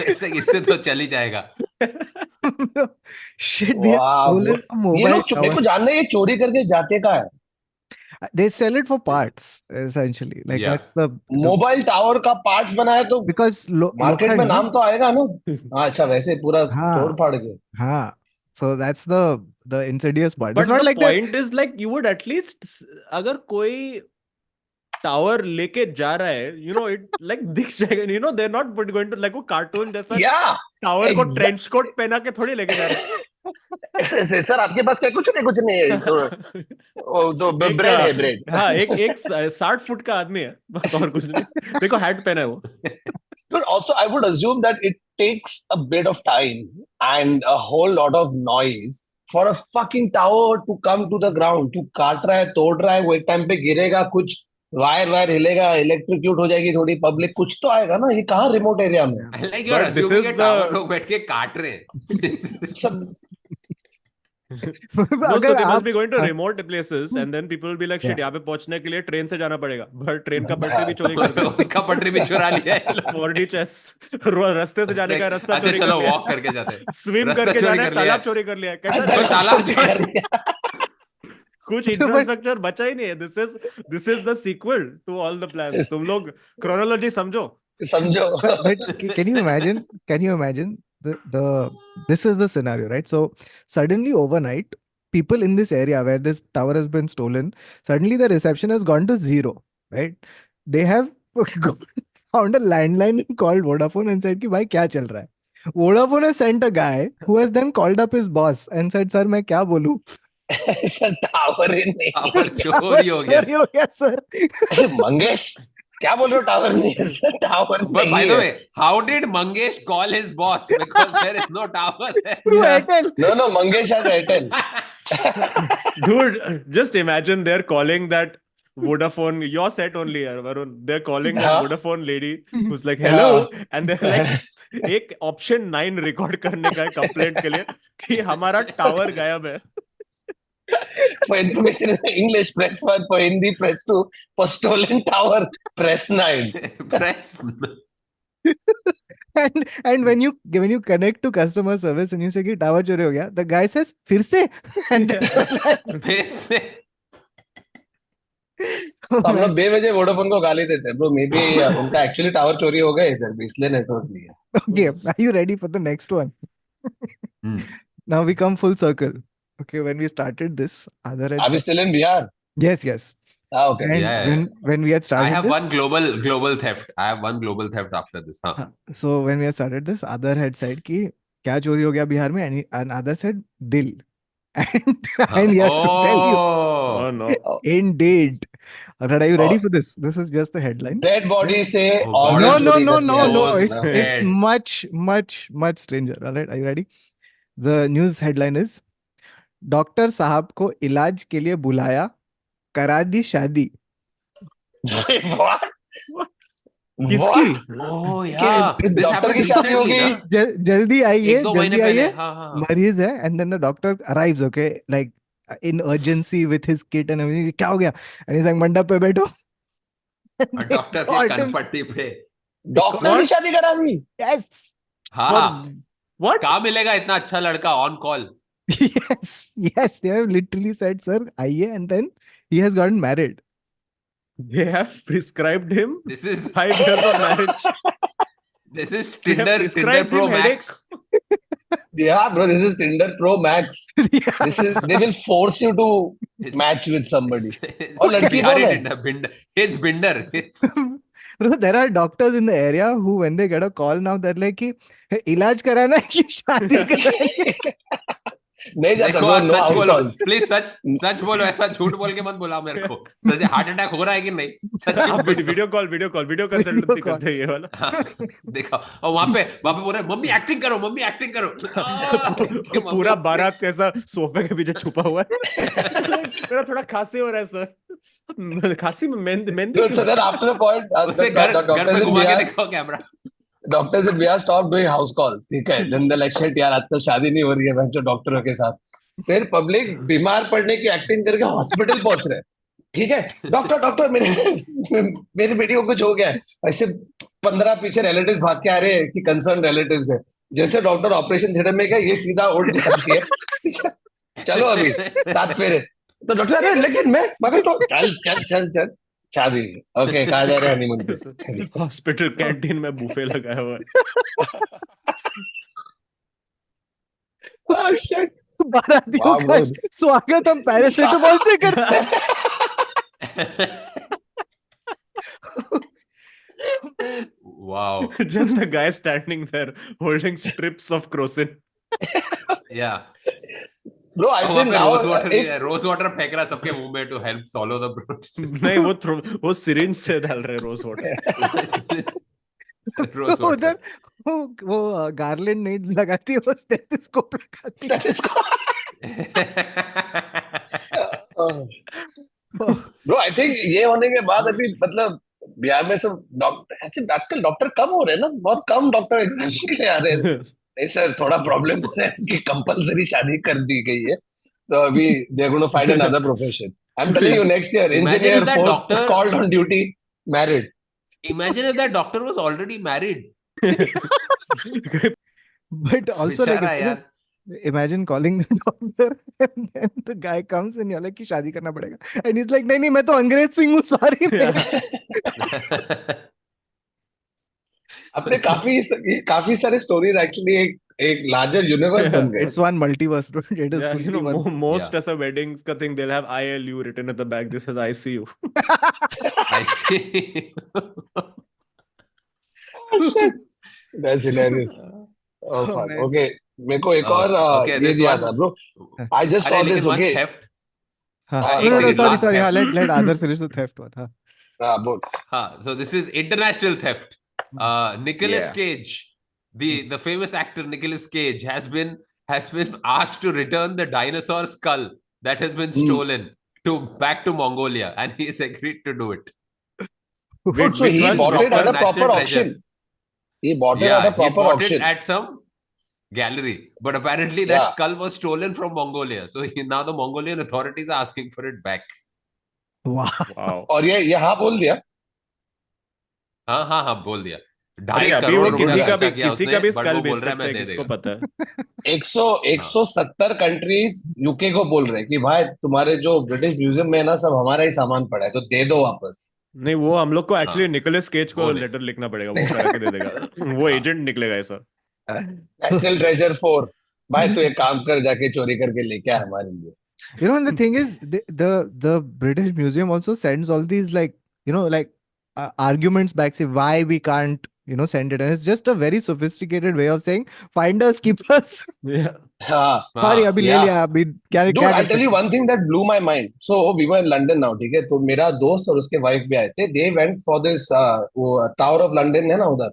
इससे तो चल ही जाएगा. Shit, they have वाह, stolen a ये mobile लोग मेरे tower. को जानना है ये चोरी करके जाते कहाँ है? They sell it for parts, essentially. Like Yeah. that's the mobile tower का पार्ट्स बनाया तो because मार्केट में लोखंड ना. नाम तो आएगा ना. हाँ, अच्छा वैसे पूरा तोड़ हाँ फाड़ के. हाँ. So that's the insidious part. But It's not the like that. point is like you would at least अगर कोई टावर लेके जा रहा है, you know, it like दिख जाएगा, you know, they're not going to like वो कार्टून जैसा Yeah, टावर को ट्रेंच कोट पहना के थोड़ी लेके जा रहे हैं. सर आपके पास क्या कुछ नहीं है तो ब्रेड है ब्रेड. हाँ, एक 60 फुट का आदमी है बस, और कुछ नहीं. देखो हैट पहना है वो. But also, I would assume that it takes a bit of time and a whole lot of noise for a fucking tower to come to the ground. तू काट रहा है, तोड़ रहा है, वो एक टाइम पे गिरेगा, कुछ वायर हिलेगा, इलेक्ट्रिक्यूट हो जाएगी थोड़ी पब्लिक, कुछ तो आएगा ना. ये कहाँ रिमोट एरिया में? Like you're But this assuming is कि टावर the- लोग बैठ के काट रहे हैं. सब No, so अगर they must आप be going to remote places and then people will be like, shit, Yeah. यहाँ पे पहुंचने के लिए ट्रेन से जाना पड़ेगा. But ट्रेन का पटरी भी चोरी कर दिया. उसका पटरी भी चुरा लिया है. 4D chess. रास्ते से जाने का रास्ता अच्छा चोरी चलो कर लिया. वॉक करके जाते हैं. स्विम रास्ता करके चोरी जाना है, कर लिया तालाब है. चोरी कर लिया है. कैसा तो तालाब चोरी कर लिया. कुछ इंफ्रास्ट्रक्चर बचा ही नहीं है. This is the sequel to all the plans. तुम लोग क्रोनोलॉजी समझो. समझो. but can you imagine? Can you imagine the this is the scenario, right? So suddenly overnight, people in this area where this tower has been stolen, suddenly the reception has gone to zero, right? They have found a landline and called Vodafone and said कि भाई क्या चल रहा है? Vodafone has sent a guy who has then called up his boss and said, sir मैं क्या बोलूं? Sir tower ही नहीं. टावर चोरी हो गया. चोरी हो गया सर. मंगेश क्या बोल रहे हो? टावर नहीं है सर, टावर But by नहीं the है. way, how did Mangesh call his boss? Because there is no tower there. Through Airtel. No, Mangesh has Airtel. Dude, just imagine they're calling that Vodafone, your set only, Varun. They're calling that हाँ. Vodafone lady who's like, hello. And they're like, एक option 9 record करने का है complaint के लिए कि हमारा tower गायब है. For information in English, press 1. For Hindi, press 2. For stolen tower, press 9. Press. And when you connect to customer service and you say कि टावर चोरी हो गया, the guy says फिर से. And then you're like, Base. oh हम लोग man. बेवजह Vodafone को गाली देते हैं. ब्रो मे बी उनका एक्चुअली टावर चोरी हो गया इधर भी, इसलिए नेटवर्क नहीं है. Okay, are you ready for the next one? Hmm. Now we come full circle. Okay, when we started this, Aadar had Are we said- still in Bihar? yes. Okay. And Yeah. when we had I started have this, one global theft. I have one global theft after this. Huh. so when we had started this, Aadar had said कि क्या चोरी हो गया बिहार में, and Aadar said दिल. And I'm here to tell you, Oh Oh. no. indeed. Alright, are you ready Oh. for this? This is just the headline. Dead body से Oh, organ God, No, चोरी no, कर no, लिया. no. so It's sad. much stranger. Alright, are you ready? The news headline is doctor साहब को इलाज के लिए बुलाया, करा दी शादी. What? किसकी? Oh yeah. कि This डॉक्टर happened की शादी हो recently, गई. ना? जल्दी आइए, एक दो महीने जल्दी पहले. आइए, हाँ हाँ. मरीज है. And then the doctor arrives, okay, like in urgency with his kit and everything. क्या हो गया? And he's like, मंडप पे बैठो. और डॉक्टर के caught him. कनपट्टी पे. डॉक्टर की शादी करा दी. Yes. हाँ. What? कहाँ मिलेगा इतना अच्छा लड़का on call? Yes, they have literally said, sir, आइए, and then he has gotten married. They have prescribed him This is 5 years of marriage. this is They have Tinder prescribed Pro him Max. Yeah, bro, this is Tinder Pro Max. This is they will force you to It's- match with somebody. it's और लड़की Bihari कौन है? Tinder, Binder. It's Binder. It's Bro, there are doctors in the area who, when they get a call now, they're like, कि, "Hey, इलाज कराना है कि शादी करानी है?" नहीं जाता देखो bro, आज no सच house बोलो calls. प्लीज सच बोलो ऐसा झूठ बोल के मत बुलाओ मेरे को सच हार्ट अटैक हो रहा है कि नहीं सच आप वीडियो कंसल्टेंसी call. करते हैं ये वाला. हाँ, देखो और वहां पे पूरा मम्मी एक्टिंग करो पूरा बारात कैसा सोफे के पीछे छुपा हुआ है. मेरा थोड़ा खांसी हो रहा है सर. खांसी में mehndi Dude, so then after a point, उसे the घर doctors पे in घुमा के Bihar, दिखाओ camera. doctors in Bihar stopped doing house calls. ठीक है, then they're like shit यार आजकल शादी नहीं हो रही है बहनचोद डॉक्टरों के साथ. फिर पब्लिक बीमार पड़ने की एक्टिंग करके हॉस्पिटल पहुंच रहे हैं. ठीक है, डॉक्टर डॉक्टर मेरी बेटी को कुछ हो गया है. ऐसे 15 पीछे रिलेटिव्स भाग के आ रहे हैं कि कंसर्न रिलेटिव्स है. जैसे डॉक्टर ऑपरेशन थिएटर में गया ये सीधा उठ जाती है. चलो अभी 7 फेरे. तो डॉक्टर अरे लेकिन मगर तो चल चल चल चल शादी. ओके कहाँ जा रहे हैं हनीमून पे. हॉस्पिटल कैंटीन में बुफे लगाया हुआ है. Oh, shit. बारातियों Wow, का bro. स्वागत हम पैरासिटामोल से करते हैं. Wow. Just a guy standing there holding strips of crocin. Yeah. Bro, I वहाँ think पे now रोज वाटर भी if है. रोज वाटर फेंक रहा है सबके मुंह में to help swallow the process. नहीं वो सिरिंज से डाल रहे रोज वाटर. रोज तो वाटर. उधर वो गार्लैंड नहीं लगाती, वो स्टेथोस्कोप लगाती. stethoscope. Bro, I think ये होने के बाद अभी मतलब बिहार में सब डॉक्टर आजकल डॉक्टर कम हो रहे हैं ना. बहुत कम डॉक्टर एग्जाम के लिए आ रहे हैं. नहीं सर थोड़ा प्रॉब्लम हो रहा है कि कंपलसरी शादी कर दी गई है. तो अभी they are going to find another profession. I'm telling you next year Imagine engineer if that post doctor- called on duty married. Imagine if that doctor was already married. But also like बेचारा यार. imagine calling the doctor and then the guy comes and you're like कि शादी करना पड़ेगा and he's like नहीं नहीं मैं तो अंग्रेज सिंह हूँ सॉरी. अपने काफी सारे स्टोरीज एक्चुअली एक लार्जर यूनिवर्स बन गए. It's one multiverse, bro. It is Yeah, fully one. most Yeah. ऐसा weddings का thing they'll have ILU written at the back. This is ICU. I see. That's hilarious. Oh, fuck. man. Okay. मेरे को एक और okay, ये this दिया one- था bro. I just saw अरे this. लेकिन one Okay. theft. हाँ. Ah, No, sorry, sorry, last sorry. theft. हाँ, let Aadar finish the theft one. हाँ. Both. So this is international theft. Nicolas Yeah. Cage, the famous actor Nicolas Cage has been asked to return the dinosaur skull that has been stolen back to Mongolia, and he has agreed to do it. Wait, So which he one? bought it at a National proper treasure. auction. He bought it Yeah, at a he proper bought auction. it at some gallery, but apparently that Yeah. skull was stolen from Mongolia. So now the Mongolian authorities are asking for it back. Wow. Wow. और ये हाँ बोल दिया. हाँ बोल दिया. अरे 2.5 अभी करोड़ वो रुपए किसी का खर्चा भी किया किसी उसने, का भी but स्कल वो बेच बोल रहा है सकता मैं है, दे किसको देगा. पता है. 170 कंट्रीज यूके को बोल रहे हैं कि भाई तुम्हारे जो ब्रिटिश म्यूजियम में है ना सब हमारा ही सामान पड़ा है तो दे दो वापस. नहीं वो हम लोग को एक्चुअली हाँ. निकोलस केज को वो नहीं. लेटर लिखना पड़ेगा, वो करा के दे देगा. वो एजेंट निकलेगा ऐसा. National treasure 4. भाई तू एक काम कर जाके चोरी करके लेके आ हमारे लिए. You know, and the thing is, the British Museum also sends all these like arguments back, say why we can't send it, and it's just a very sophisticated way of saying find us, keep us. Yeah. हाँ. Sorry, अभी ले Yeah. लिया अभी क्या Dude, क्या I'll tell you one thing that blew my mind. So we were in London now, ठीक है. तो मेरा दोस्त और उसके वाइफ भी आए थे. They went for this वो Tower of London है ना उधर.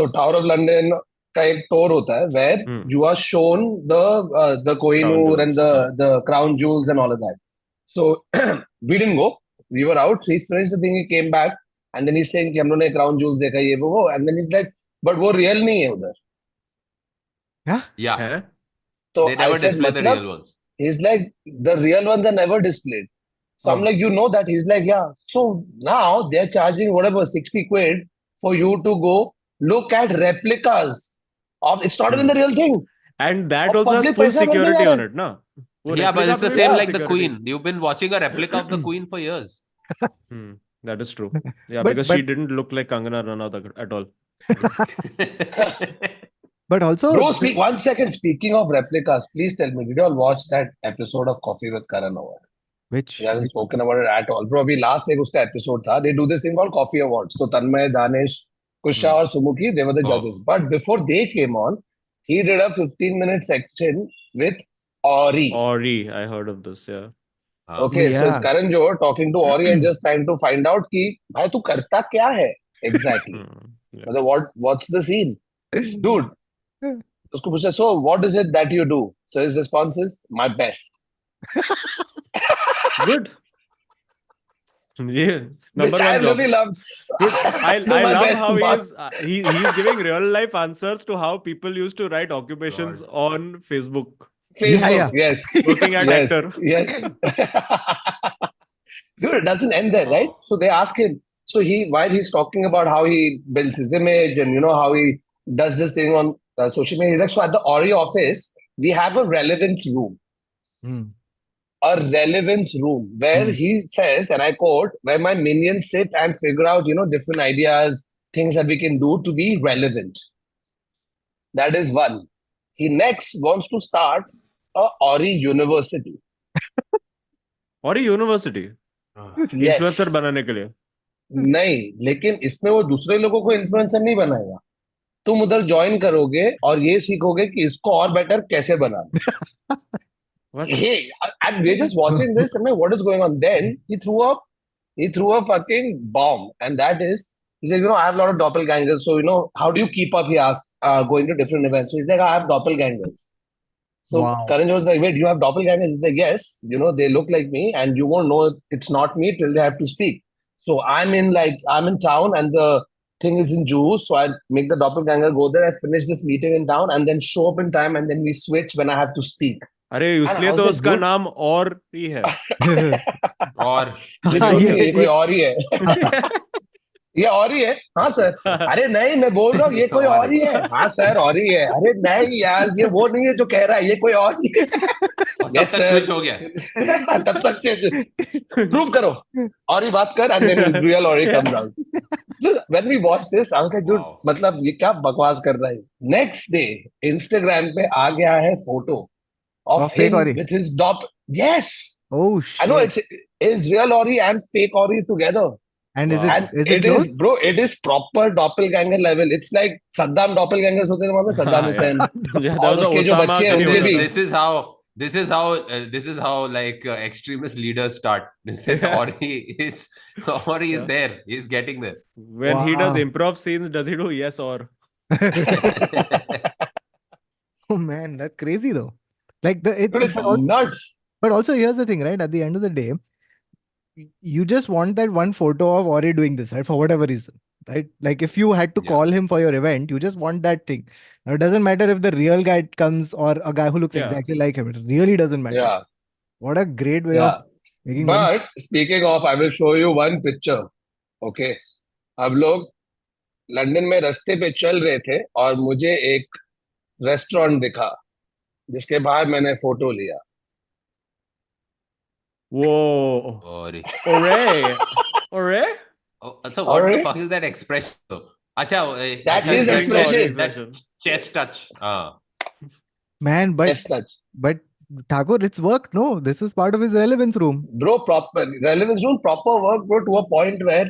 So Tower of London का एक tour होता है where you are shown the Kohinoor and the crown jewels and all of that. So we didn't go. We were out. So he finished the thing. He came back and then he's saying कि हम लोगों ने crown jewels देखा ये वो, and then he's like, but वो real नहीं है उधर. Yeah. है? So They I never said display the मतलब real ones. he's like the real ones are never displayed. So I'm like, you know that? He's like, yeah. So now they're charging whatever 60 quid for you to go look at replicas of. It's not even the real thing. And that और also has public full पैसा भरने security जा on रहे it, ना? वो Yeah, but replica it's the पे भी same full like the security. Queen. You've been watching a replica of the Queen for years. That is true. Yeah, But- because she but- didn't look like Kangana Ranaut at all. But also, Bro, speak 1 second. Speaking of replicas, please tell me, did you all watch that episode of Coffee with Karan Awards? which We haven't spoken about it at all. Bro, अभी last एक उसका episode था. They do this thing called Coffee Awards. So Tanmay, Danish, Kusha और Sumuki, they were the judges. But before they came on, he did a 15-minute section with Orry. Orry, I heard of this, yeah. Okay, so it's Yeah. Karan Johar talking to Orry and just trying to find out कि भाई तू करता क्या है exactly. Yeah. मतलब what's the scene? Dude, उसको पूछा, so what is it that you do? So his response is, my best. Good. Yeah, Which number I one job. really love. Dude, I Do my love best, how boss. he's giving real life answers to how people used to write occupations God. on Facebook. Facebook, Yeah. yes. Working at Yes, actor. yes. Dude, it doesn't end there, right? Wow. So they ask him. So while he's talking about how he builds his image and how he does this thing on social media, he's like, so at the Orry office, we have a relevance room. Hmm. A relevance room where Hmm. he says, and I quote, where my minions sit and figure out, different ideas, things that we can do to be relevant. That is one. He next wants to start a Orry University. Orry University. Yes. Influencer बनाने के लिए. नहीं, लेकिन इसमें वो दूसरे लोगों को इन्फ्लुएंसर नहीं बनाएगा. तुम उधर ज्वाइन करोगे और ये सीखोगे कि इसको और बेटर कैसे बनाना. What? Hey, and we're just watching this. I'm like, what is going on? Then he threw a fucking bomb, and that is, he said, I have a lot of doppelgangers. So, how do you keep up? He asked, going to different events. So he's like, I have doppelgangers. So Wow. Karan was like, wait, you have doppelgangers? He's like, yes, they look like me, and you won't know it's not me till they have to speak. So I'm in town, and the thing is in Juhu. So I make the doppelganger go there. I finish this meeting in town, and then show up in time, and then we switch when I have to speak. अरे And I इसलिए was तो like, उसका dude, नाम और ही है. और ये कोई और ही है. ये और ही है. हाँ सर. अरे नहीं, मैं बोल रहा हूँ ये कोई और ही है. हाँ सर, और ही है. अरे नहीं यार, ये वो नहीं है जो कह रहा है, ये कोई और ही है. तब Yes, तक sir. स्विच हो गया. तब तक प्रूव करो. और ही बात कर, and then real Orry comes out. So when we watched this, I was like, dude, Wow. मतलब ये क्या बकवास कर रहा है. Next day, Instagram पे आ गया है photo of Of fake him Orry. with his dop. Yes, Oh I know shit. it's real Orry and fake Orry together. And Wow. And is it it close? is, bro, it is proper doppelganger level. It's like Saddam doppelgangers होते थे वहाँ पे, Saddam Hussein. Yeah, और there was उसके जो Osama बच्चे हैं This उनके is भी. this is how like extremist leaders start. Orry is Yeah. there. He's getting there. When he does Wow. improv scenes, does he do yes or? Oh man, that's crazy though. Like Dude, it's but nuts. also here's the thing, right? At the end of the day, you just want that one photo of Orry doing this, right? For whatever reason, right? Like if you had to Yeah. call him for your event, you just want that thing. Now, it doesn't matter if the real guy comes or a guy who looks Yeah. exactly like him. It really doesn't matter. Yeah, What a great way yeah. of making money. But speaking of, I will show you one picture. Okay. अब लोग London में रास्ते पे चल रहे थे और मुझे एक रेस्टोरेंट दिखा जिसके बाहर मैंने फोटो लिया. Whoa. Orry. Orry. Orry? Oh, so what Orry? the fuck is that expression though? Acha, That's He's his doing the Orry expression. That expression. chest touch. Man, but Yes, touch. Thakur, it's worked. No, this is part of his relevance room. Bro, proper relevance room, proper work, bro, to a point where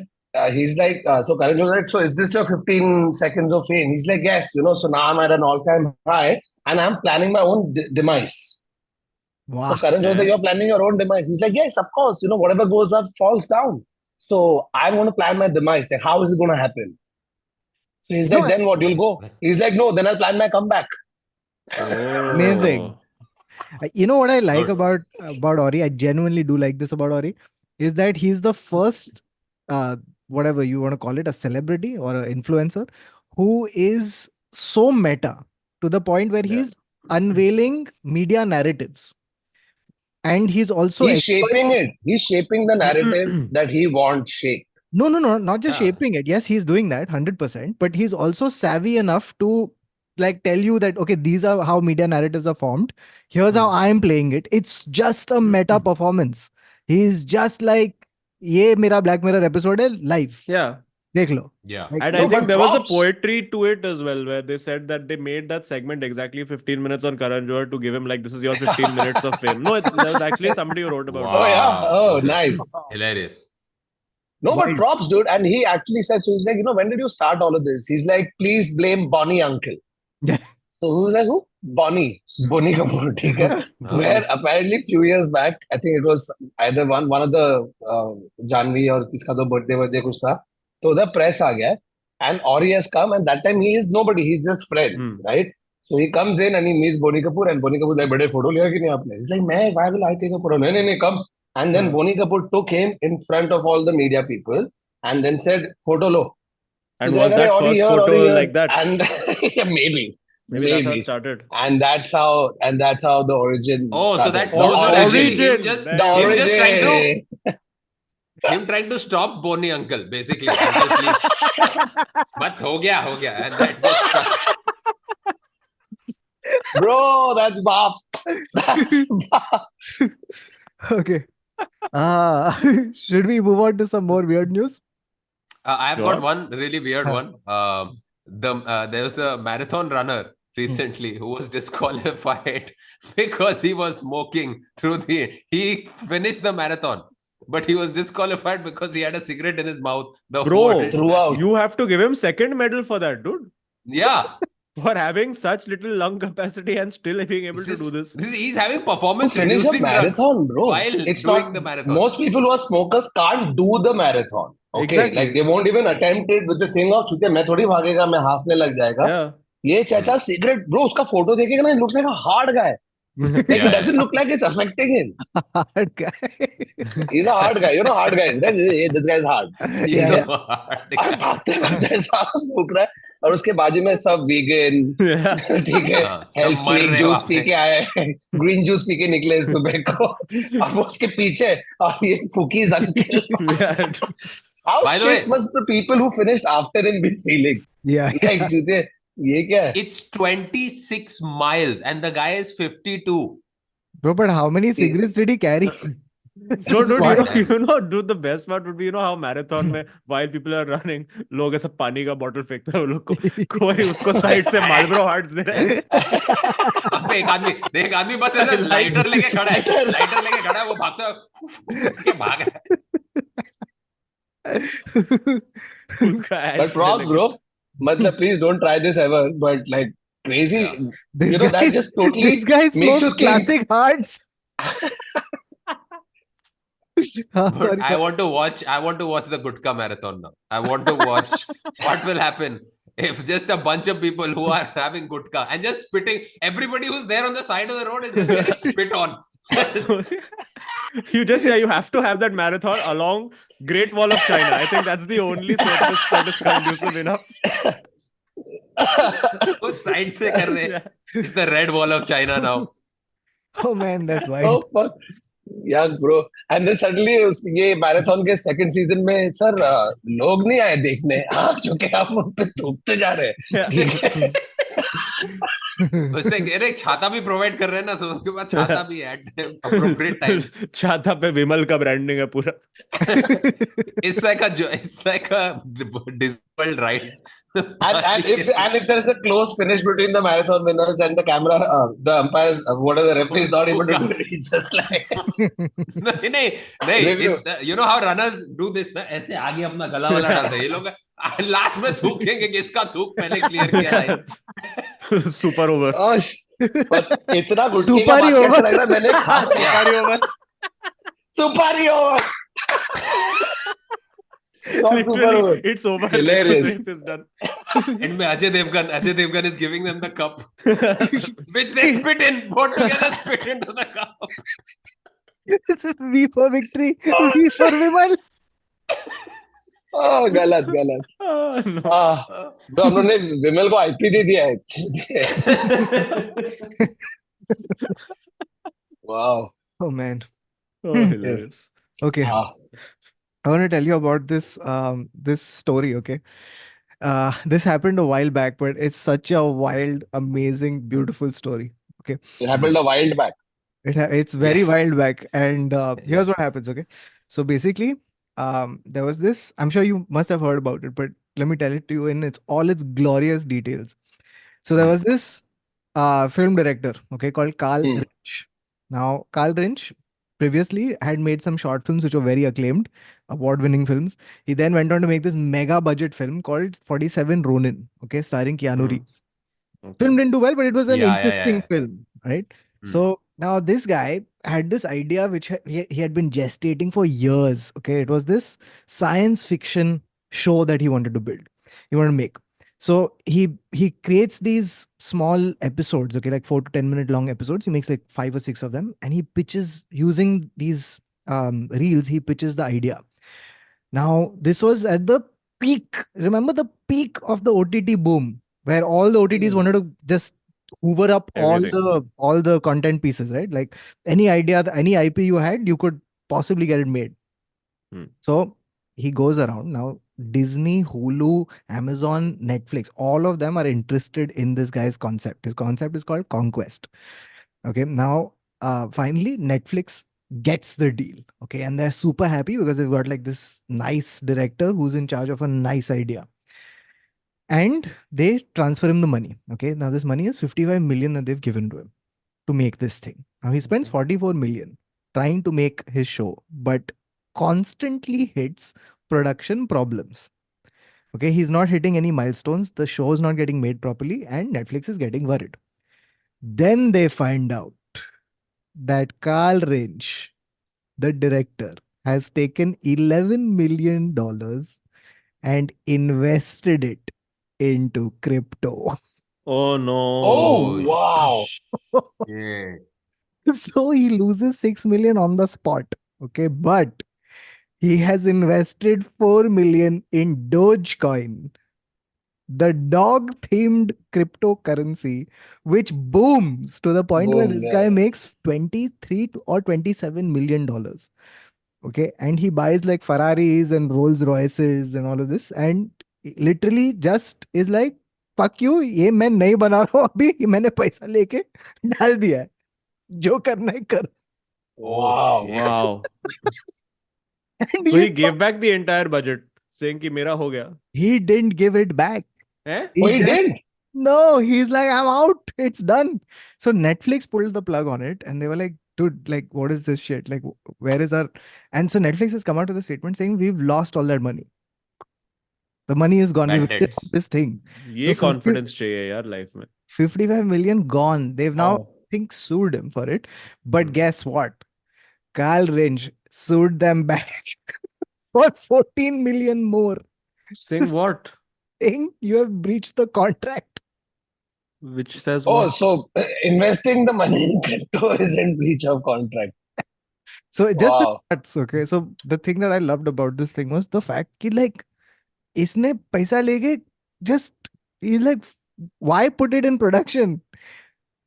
he's like, so Karan was like, so is this your 15 seconds of fame? He's like, yes, so now I'm at an all-time high and I'm planning my own demise. Wow. So Karan was like, you're planning your own demise. He's like, yes, of course, whatever goes up falls down. So I'm going to plan my demise. Like, how is it going to happen? So he's like, then what? You'll go? He's like, no, then I'll plan my comeback. Amazing. You know what I like Good. about Orry? I genuinely do like this about Orry, is that he's the first, whatever you want to call it, a celebrity or an influencer who is so meta to the point where Yeah. he's unveiling media narratives. And he's also He's shaping it. He's shaping the narrative that he wants shaped. No, not just Yeah. shaping it. Yes, he's doing that 100%, but he's also savvy enough to like tell you that, okay, these are how media narratives are formed. Here's how I'm playing it. It's just a meta performance. He's just like, ye mera Black Mirror episode hai live. Yeah. Dekh lo. Yeah. Like, And No, I think but there was a props. poetry to it as well, where they said that they made that segment exactly 15 minutes on Karan Johar to give him like, this is your 15 minutes of fame. No, there was actually somebody who wrote about Oh, it. yeah. Wow. Oh, Okay. nice. Hilarious. No, but Wild. props, dude. And he actually said, so he's like, when did you start all of this? He's like, please blame Bonnie uncle. Yeah. So who's like, who? Bonnie Kapoor, ठीक है? Where apparently few years back, I think it was either one of the Janvi or किसका तो birthday कुछ था. So the press आ गया and Orry has come and that time he is nobody, he's just friends, right? So he comes in and he meets Bonnie Kapoor and Bonnie Kapoor like, बड़े photo लिया कि नहीं आपने? He's like, why will I take a photo? नहीं, come. And then Boni Kapoor took him in front of all the media people and then said, "Photo lo." And He's was like, "Arey, that Orry first here, photo Orry here." like that? And yeah, maybe. Maybe that's how it started. And that's how the origin Oh, so started. that The proves it actually. origin. The Him just trying to origin. him trying to stop Boni uncle, basically. Uncle, please. But ho gaya, and that just Bro, that's bop. That's bop. Okay. Should we move on to some more weird news? I've Sure. got one really weird one. There was a marathon runner recently who was disqualified because he was smoking he finished the marathon, but he was disqualified because he had a cigarette in his mouth the Bro, whole Throughout. you have to give him second medal for that, dude. Yeah. For having such little lung capacity and still being able to do this. He's having To performance finish a reducing drugs marathon, bro. while It's doing not the marathon. most people who are smokers can't do the marathon. Okay, Exactly. like they won't even attempt it with the thing of चूंकि मैं थोड़ी भागेगा मैं half में लग जाएगा Yeah. ये चाचा सिगरेट ब्रो उसका फोटो देखेगा ना looks like a hard guy like Yeah. it doesn't look like it's affecting him Hard guy. he's a hard guy, you know hard guys right? This guy is hard You Yeah, know, और भागते भागते सांस फूक रहा है और उसके बाजू में सब vegan Yeah. ठीक है हाँ, सब हेल्थ मर फ्रीक रहे जूस वहाँ पी पे। के आए ग्रीन जूस पी के निकले सुबह को और वो उसके पीछे और ये फुकीज uncle Yeah. how By the shit way- must the people who finished after him be feeling yeah. like जूते ये क्या है It's 26 miles and the guy is 52. Bro, but how many cigarettes did he carry? No, dude, Smart man. dude, the best part would be, how marathon में while people are running, लोग ऐसा पानी का bottle फेंकते हैं, वो लोग कोई उसको साइड से Marlboro Hearts दे रहा है. अब एक आदमी बस ऐसे लाइटर लेके खड़ा है वो भागता है के भाग रहा है but wrong bro मतलब please don't try this ever but like crazy This you know guy, that just totally this guy makes smokes you think classic hearts. But Sorry. I want to watch the Gutka marathon now. I want to watch what will happen if just a bunch of people who are having Gutka and just spitting, everybody who's there on the side of the road is just getting spit on. You have to have that marathon along Great Wall of China. I think that's the only surface that is conducive enough. वो side से कर रहे हैं. It's the red wall of China now. Oh man, that's oh wild. fuck yeah bro and then suddenly ये marathon के second season में sir लोग नहीं आए देखने हाँ क्योंकि हम उन पे थूकते जा रहे हैं उसने एक छाता भी प्रोवाइड कर रहे हैं ना, so उनके पास छाता भी है at appropriate times. छाता पे विमल का ब्रांडिंग है पूरा. It's like a disabled ride. and if there is a close finish between the marathon winners and the camera the umpires whatever the referee is not able to do it he's just like नहीं it's you know how runners do this ना, ऐसे आगे अपना गला वाला डालते हैं ये लोग लास्ट में थूकेंगे कि इसका थूक पहले क्लियर किया है. Super over. पर इतना गुटके का बात कैसे लग रहा है मैंने खा लिया सुपारी over super over. It's over. Hilarious. It's done. And में Ajay Devgan is giving them the cup which they spit in, both together spit into the cup. It's a V for victory. V for Vimal. oh गलत Oh, no. तो हम लोगों ने विमल को IP दे दिया है wow Oh man. Oh, hilarious. Okay. I want to tell you about this story, okay? This happened a while back, but it's such a wild, amazing, beautiful story. Okay. it happened a while back It's very Yes. wild back. And here's what happens, okay? So basically, there was this, I'm sure you must have heard about it, but let me tell it to you in all its glorious details. So there was this film director, okay, called Carl Hmm. Rinch. Now, Carl Rinch previously had made some short films which were very acclaimed, award-winning films. He then went on to make this mega budget film called 47 Ronin, okay, starring Keanu Hmm. Reeves. Film didn't do well, but it was an Yeah, interesting yeah. film, right? Hmm. So now this guy had this idea which he had been gestating for years. Okay, it was this science fiction show that he wanted to build. He wanted to make. So he creates these small episodes, okay, like 4 to 10 minute long episodes. He makes like 5 or 6 of them, and he pitches using these reels, he pitches the idea. Now, this was at the peak. Remember the peak of the OTT boom, where all the OTTs wanted to just hoover up Everything. all the content pieces, right? Like any idea, any IP you had, you could possibly get it made. So he goes around now. Disney, Hulu, Amazon, Netflix, all of them are interested in this guy's concept. His concept is called Conquest. Okay, now finally Netflix gets the deal. Okay, and they're super happy because they've got like this nice director who's in charge of a nice idea. And they transfer him the money. Okay, now this money is 55 million that they've given to him to make this thing. Now he spends 44 million trying to make his show, but constantly hits production problems. Okay, he's not hitting any milestones. The show is not getting made properly, and Netflix is getting worried. Then they find out that Carl Range, the director, has taken $11 million and invested it into crypto. Oh no. Oh, wow. Yeah. So he loses 6 million on the spot. Okay, but he has invested 4 million in Dogecoin, the dog themed cryptocurrency, which booms to the point where Boom, this yeah. guy makes 23 or 27 million dollars. Okay, and he buys like Ferraris and Rolls Royces and all of this, and literally just is like, fuck you, ये मैं नहीं बना रहा हूँ अभी, मैंने पैसा लेके डाल दिया है, जो करना है कर. Wow. Wow. And So he gave back the entire budget, saying कि मेरा हो गया. he didn't give it back. Eh? Oh, he just- did? No, he's like, I'm out. It's done. So Netflix pulled the plug on it and they were like, dude, like, what is this shit? Like, where is our. And so Netflix has come out with a statement saying, we've lost all that money. The money is gone. We've written off Bandits. this thing. ये So 50 confidence चाहिए यार life में. 55 million gone. They've now, Wow. I think, sued him for it. But guess what? Carl Range sued them back for 14 million more. Saying what? Saying you have breached the contract. Which says Oh, what? so investing the money in crypto is in breach of contract. So just the Wow. cuts, okay. So the thing that I loved about this thing was the fact कि like इसने पैसा लेके just he's like, why put it in production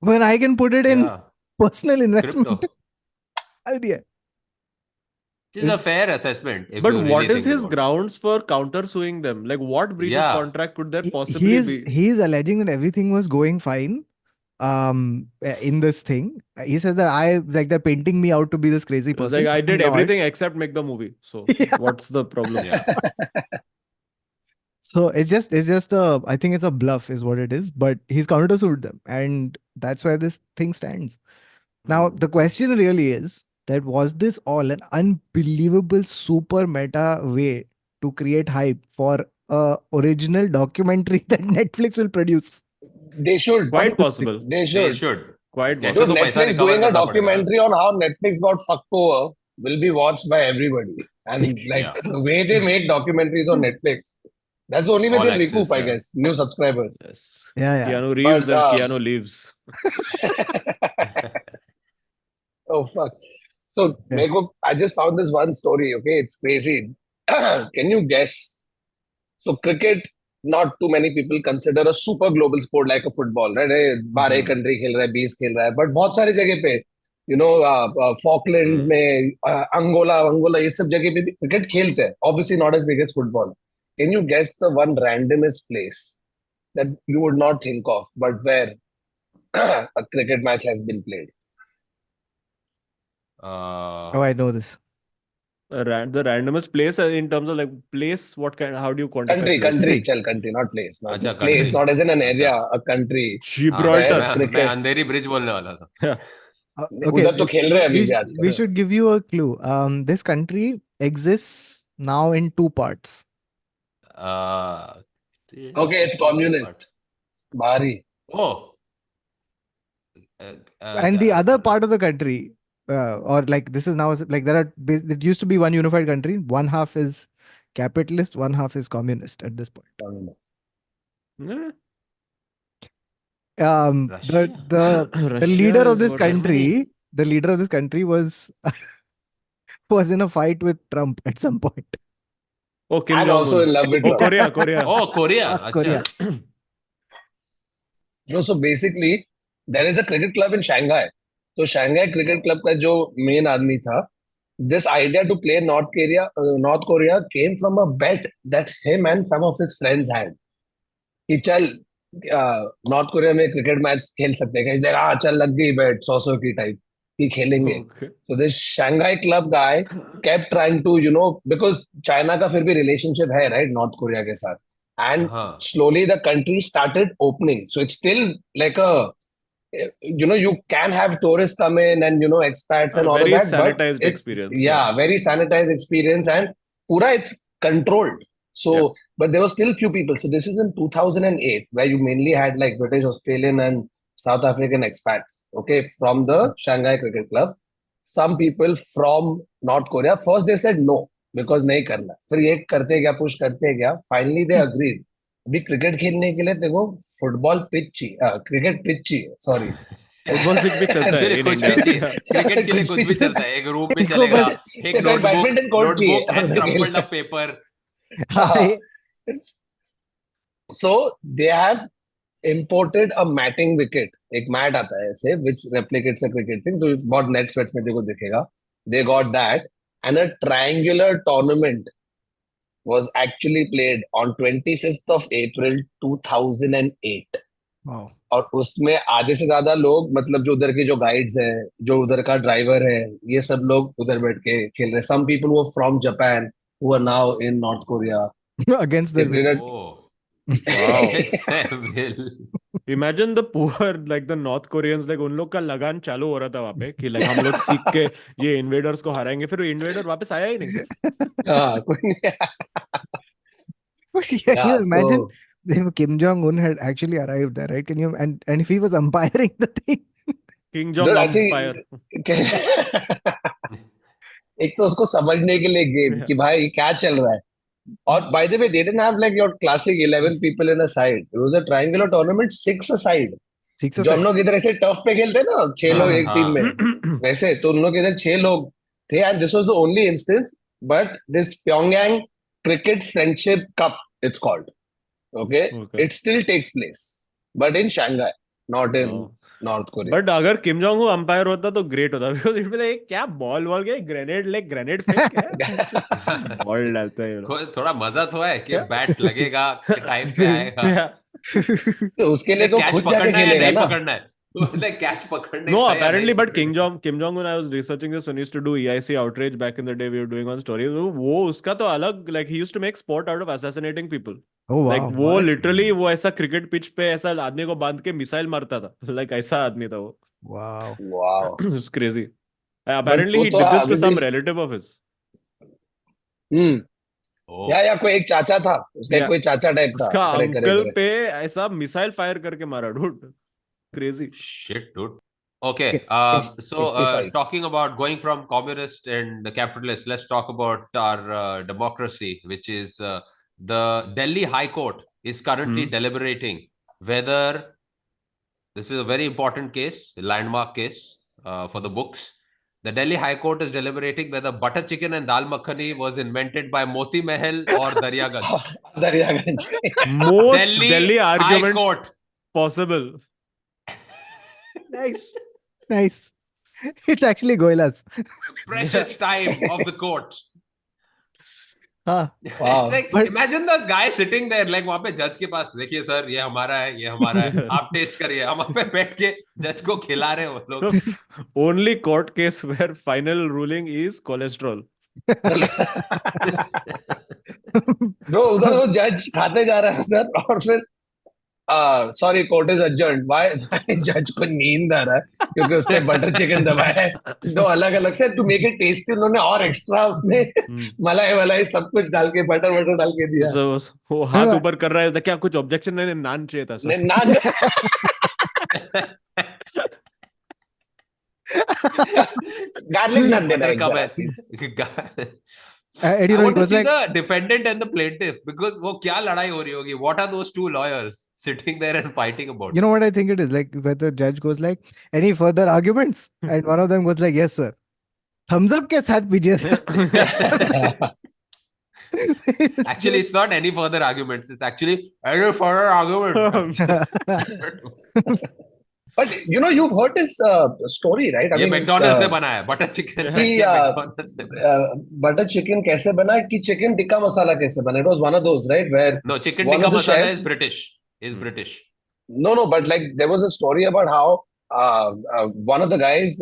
when I can put it in Yeah. personal investment? Crypto. डाल दिया. Which is a fair assessment. If But you what really is think his about it. grounds for counter suing them? Like what breach of Yeah. contract could there possibly be? He's alleging that everything was going fine in this thing. He says that I like they're painting me out to be this crazy It's person. like I did Not. everything except make the movie. So Yeah. what's the problem? Yeah. So it's just a, I think it's a bluff is what it is, but he's countersued them and that's where this thing stands. Now the question really is that was this all an unbelievable super meta way to create hype for a original documentary that Netflix will produce? They should. Quite possible. They They should. should. Quite कैसे Dude, तो possible. पैसा Netflix recover doing a करना पड़ेगा. documentary on how Netflix got fucked over will be watched by everybody. And like Yeah. the way they make documentaries on Netflix, that's the only way All they'll recoup, access, I yeah. guess, new subscribers. Yes. Yeah. Keanu Reeves But, and Keanu leaves. Oh fuck. So Yeah. Meko, I just found this one story, okay? It's crazy. Can you guess? So cricket, not too many people consider a super global sport like a football, right? 12 country खेल रहा है, 20 खेल रहा है, but बहुत सारी जगह पे, you know, Falklands में, Angola, ये सब जगह पे भी cricket खेलते हैं. Obviously not as big as football. Can you guess the one randomest place that you would not think of, but where a cricket match has been played? Oh, I know this. The randomest place in terms of like place, what kind, how do you quantify Country, place? country, not place. Not अच्छा, place, country. not as in an area, अच्छा. a country. Gibraltar. हाँ, मैं cricket. अंधेरी bridge बोलने वाला था. Okay, उधर तो खेल रहे हैं अभी भी आजकल. we should give you a clue. This country exists now in two parts. Okay, it's communist. Bari. Oh. And the other part of the country, or like this is now like it used to be one unified country. One half is capitalist, one half is communist at this point. Eh, Russia? The Russia leader of is this what- country, the leader of this country was was in a fight with Trump at some point. Oh, Kim And also Jong-un. in love with Oh, Trump. Korea. Oh, Korea. North Acha. Korea. No, so basically, there is a cricket club in Shanghai. So Shanghai Cricket Club का जो main आदमी था, this idea to play North Korea came from a bet that him and some of his friends had. कि चल north Korea में cricket match खेल सकते हैं कहीं हाँ चल लग गई बेट 100 की टाइप कि खेलेंगे Okay. so this Shanghai club guy kept trying to because China का फिर भी relationship है right North Korea के साथ and हाँ. slowly the country started opening so it's still like a you can have tourists come in and expats and all of Very that but sanitized it's experience. very sanitized experience and pura it's controlled so but there were still few people so this is in 2008 where you mainly had like British Australian and South African expats okay from the Shanghai Cricket Club some people from North Korea first they said no because नहीं करना फिर ये करते गया push करते गया finally they agreed अभी cricket खेलने के लिए देखो फुटबॉल पिच चाहिए क्रिकेट पिच चाहिए सॉरी फुटबॉल पिच भी चलता है Actually, in कुछ भी India. चाहिए क्रिकेट के लिए कुछ कुछ भी भी चलता चलता है एक रूम में एक वो चलेगा बस- एक एक बैडमिंटन कोर्ट चाहिए नोटबुक एंड और क्रम्पल्ड खेलना। अप पेपर हाँ, So they have imported a matting wicket. एक मैट आता है ऐसे which replicates a cricket thing. तो बहुत नेट स्वेट्स में देखो दिखेगा. They got that and a triangular tournament was actually played on 25th of April 2008. wow. और उसमें आधे से ज्यादा लोग मतलब जो उधर के जो गाइड्स हैं जो उधर का ड्राइवर है ये सब लोग उधर बैठ के खेल रहे हैं. Some people were from Japan who are now in North Korea. Against They the played wind. a Oh, Wow. it's Neville. Imagine the poor like the North Koreans like उन लोग का लगान चालू हो रहा था वहाँ पे कि like हम लोग सीख के ये इन्वेडर्स को हराएंगे फिर इन्वेडर वापस आया ही नहीं. हाँ कोई नहीं. But can you Yeah, imagine so if Kim Jong-un had actually arrived there, right? Can you and if he was umpiring the thing? King Jong dude, I umpire. think एक तो उसको समझने के लिए गेम कि भाई क्या चल रहा है और by the way they didn't have like your classic 11 people in a side it was a triangular tournament 6 a side Six जो हम aside. लोग इधर ऐसे टफ पे खेलते हैं ना 6 लोग एक टीम में वैसे तो उन लोग इधर 6 लोग थे and this was the only instance but this Pyongyang cricket friendship cup it's called okay Okay. it still takes place but in Shanghai not in Oh. North Korea. But अगर किम जोंग उन अंपायर होता तो great होता because it be क्या ball wall क्या grenade फेंक क्या ball डालता है थोड़ा मजा तो है कि बैट लगेगा कि टाइम पे आएगा तो उसके लिए तो कैच खुद जाके पकड़ना है या खेलेगा नहीं ना पकड़ना है कैच पकड़ने No, का या apparently, नहीं but पकड़ने Kim Jong Un, I was researching this when we used to do EIC outrage back in the day. We were doing on stories. वो उसका तो अलग like he used to make sport out of assassinating people. Oh wow. Like वो literally वो ऐसा cricket pitch पे ऐसा आदमी को बांध के मिसाइल मारता था. Like ऐसा आदमी था वो. Wow. wow It's crazy. Apparently, वो he तो did this अभी to some भी relative of his. Hmm Oh, या कोई एक चाचा था उसका Yeah. कोई चाचा टाइप था उसका करे अंकल पे ऐसा मिसाइल फायर करके मारा dude. Crazy. shit, dude. Okay, so 55. talking about going from communist and the capitalist, let's talk about our democracy, which is the Delhi High Court is currently deliberating whether this is a very important case, a landmark case for the books. The Delhi High Court is deliberating whether butter chicken and dal makhani was invented by Moti Mahal or Daryaganj. Daryaganj Most Delhi, Delhi High argument Court. possible. Nice. Nice. It's actually Goilas. Precious time of the court. हाँ. Wow. It's like But- imagine the guy sitting there like वहां पे जज के पास देखिए sir ये हमारा है आप टेस्ट करिए हम वहां पे बैठ के जज को खिला रहे हैं वो लोग Only court case where final ruling is cholesterol. Bro उधर वो जज खाते जा रहा है उधर और फिर सॉरी कोर्ट इज अडजर्न्ड व्हाई जज को नींद आ रहा है क्योंकि उसने बटर चिकन दबाया है दो अलग अलग से टू मेक इट टेस्टी उन्होंने और एक्स्ट्रा उसमें मलाई वलाई सब कुछ डाल के बटर डाल के दिया So, वो हाथ ऊपर कर रहा है क्या कुछ ऑब्जेक्शन नहीं नान चाहिए था ने सर नान गार्लिक नान देना बटर एक कम जरा, है please. And you I know, want it to was see like, the defendant and the plaintiff because वो क्या लड़ाई हो रही होगी what are those two lawyers sitting there and fighting about you know what I think it is like, where the judge goes like, any further arguments? And one of them goes like, yes, sir. thumbs up के साथ पीछे से Actually, it's not any further arguments. It's actually any further argument. But you've heard this story, right? ये McDonald's ने बनाया है butter chicken कि McDonald's ने बनाया बटर चिकन कैसे बना कि चिकन टिक्का मसाला कैसे बना? It was one of those, right? Where No, chicken one tikka of the masala chefs- is British. Is British. No, but like there was a story about how one of the guys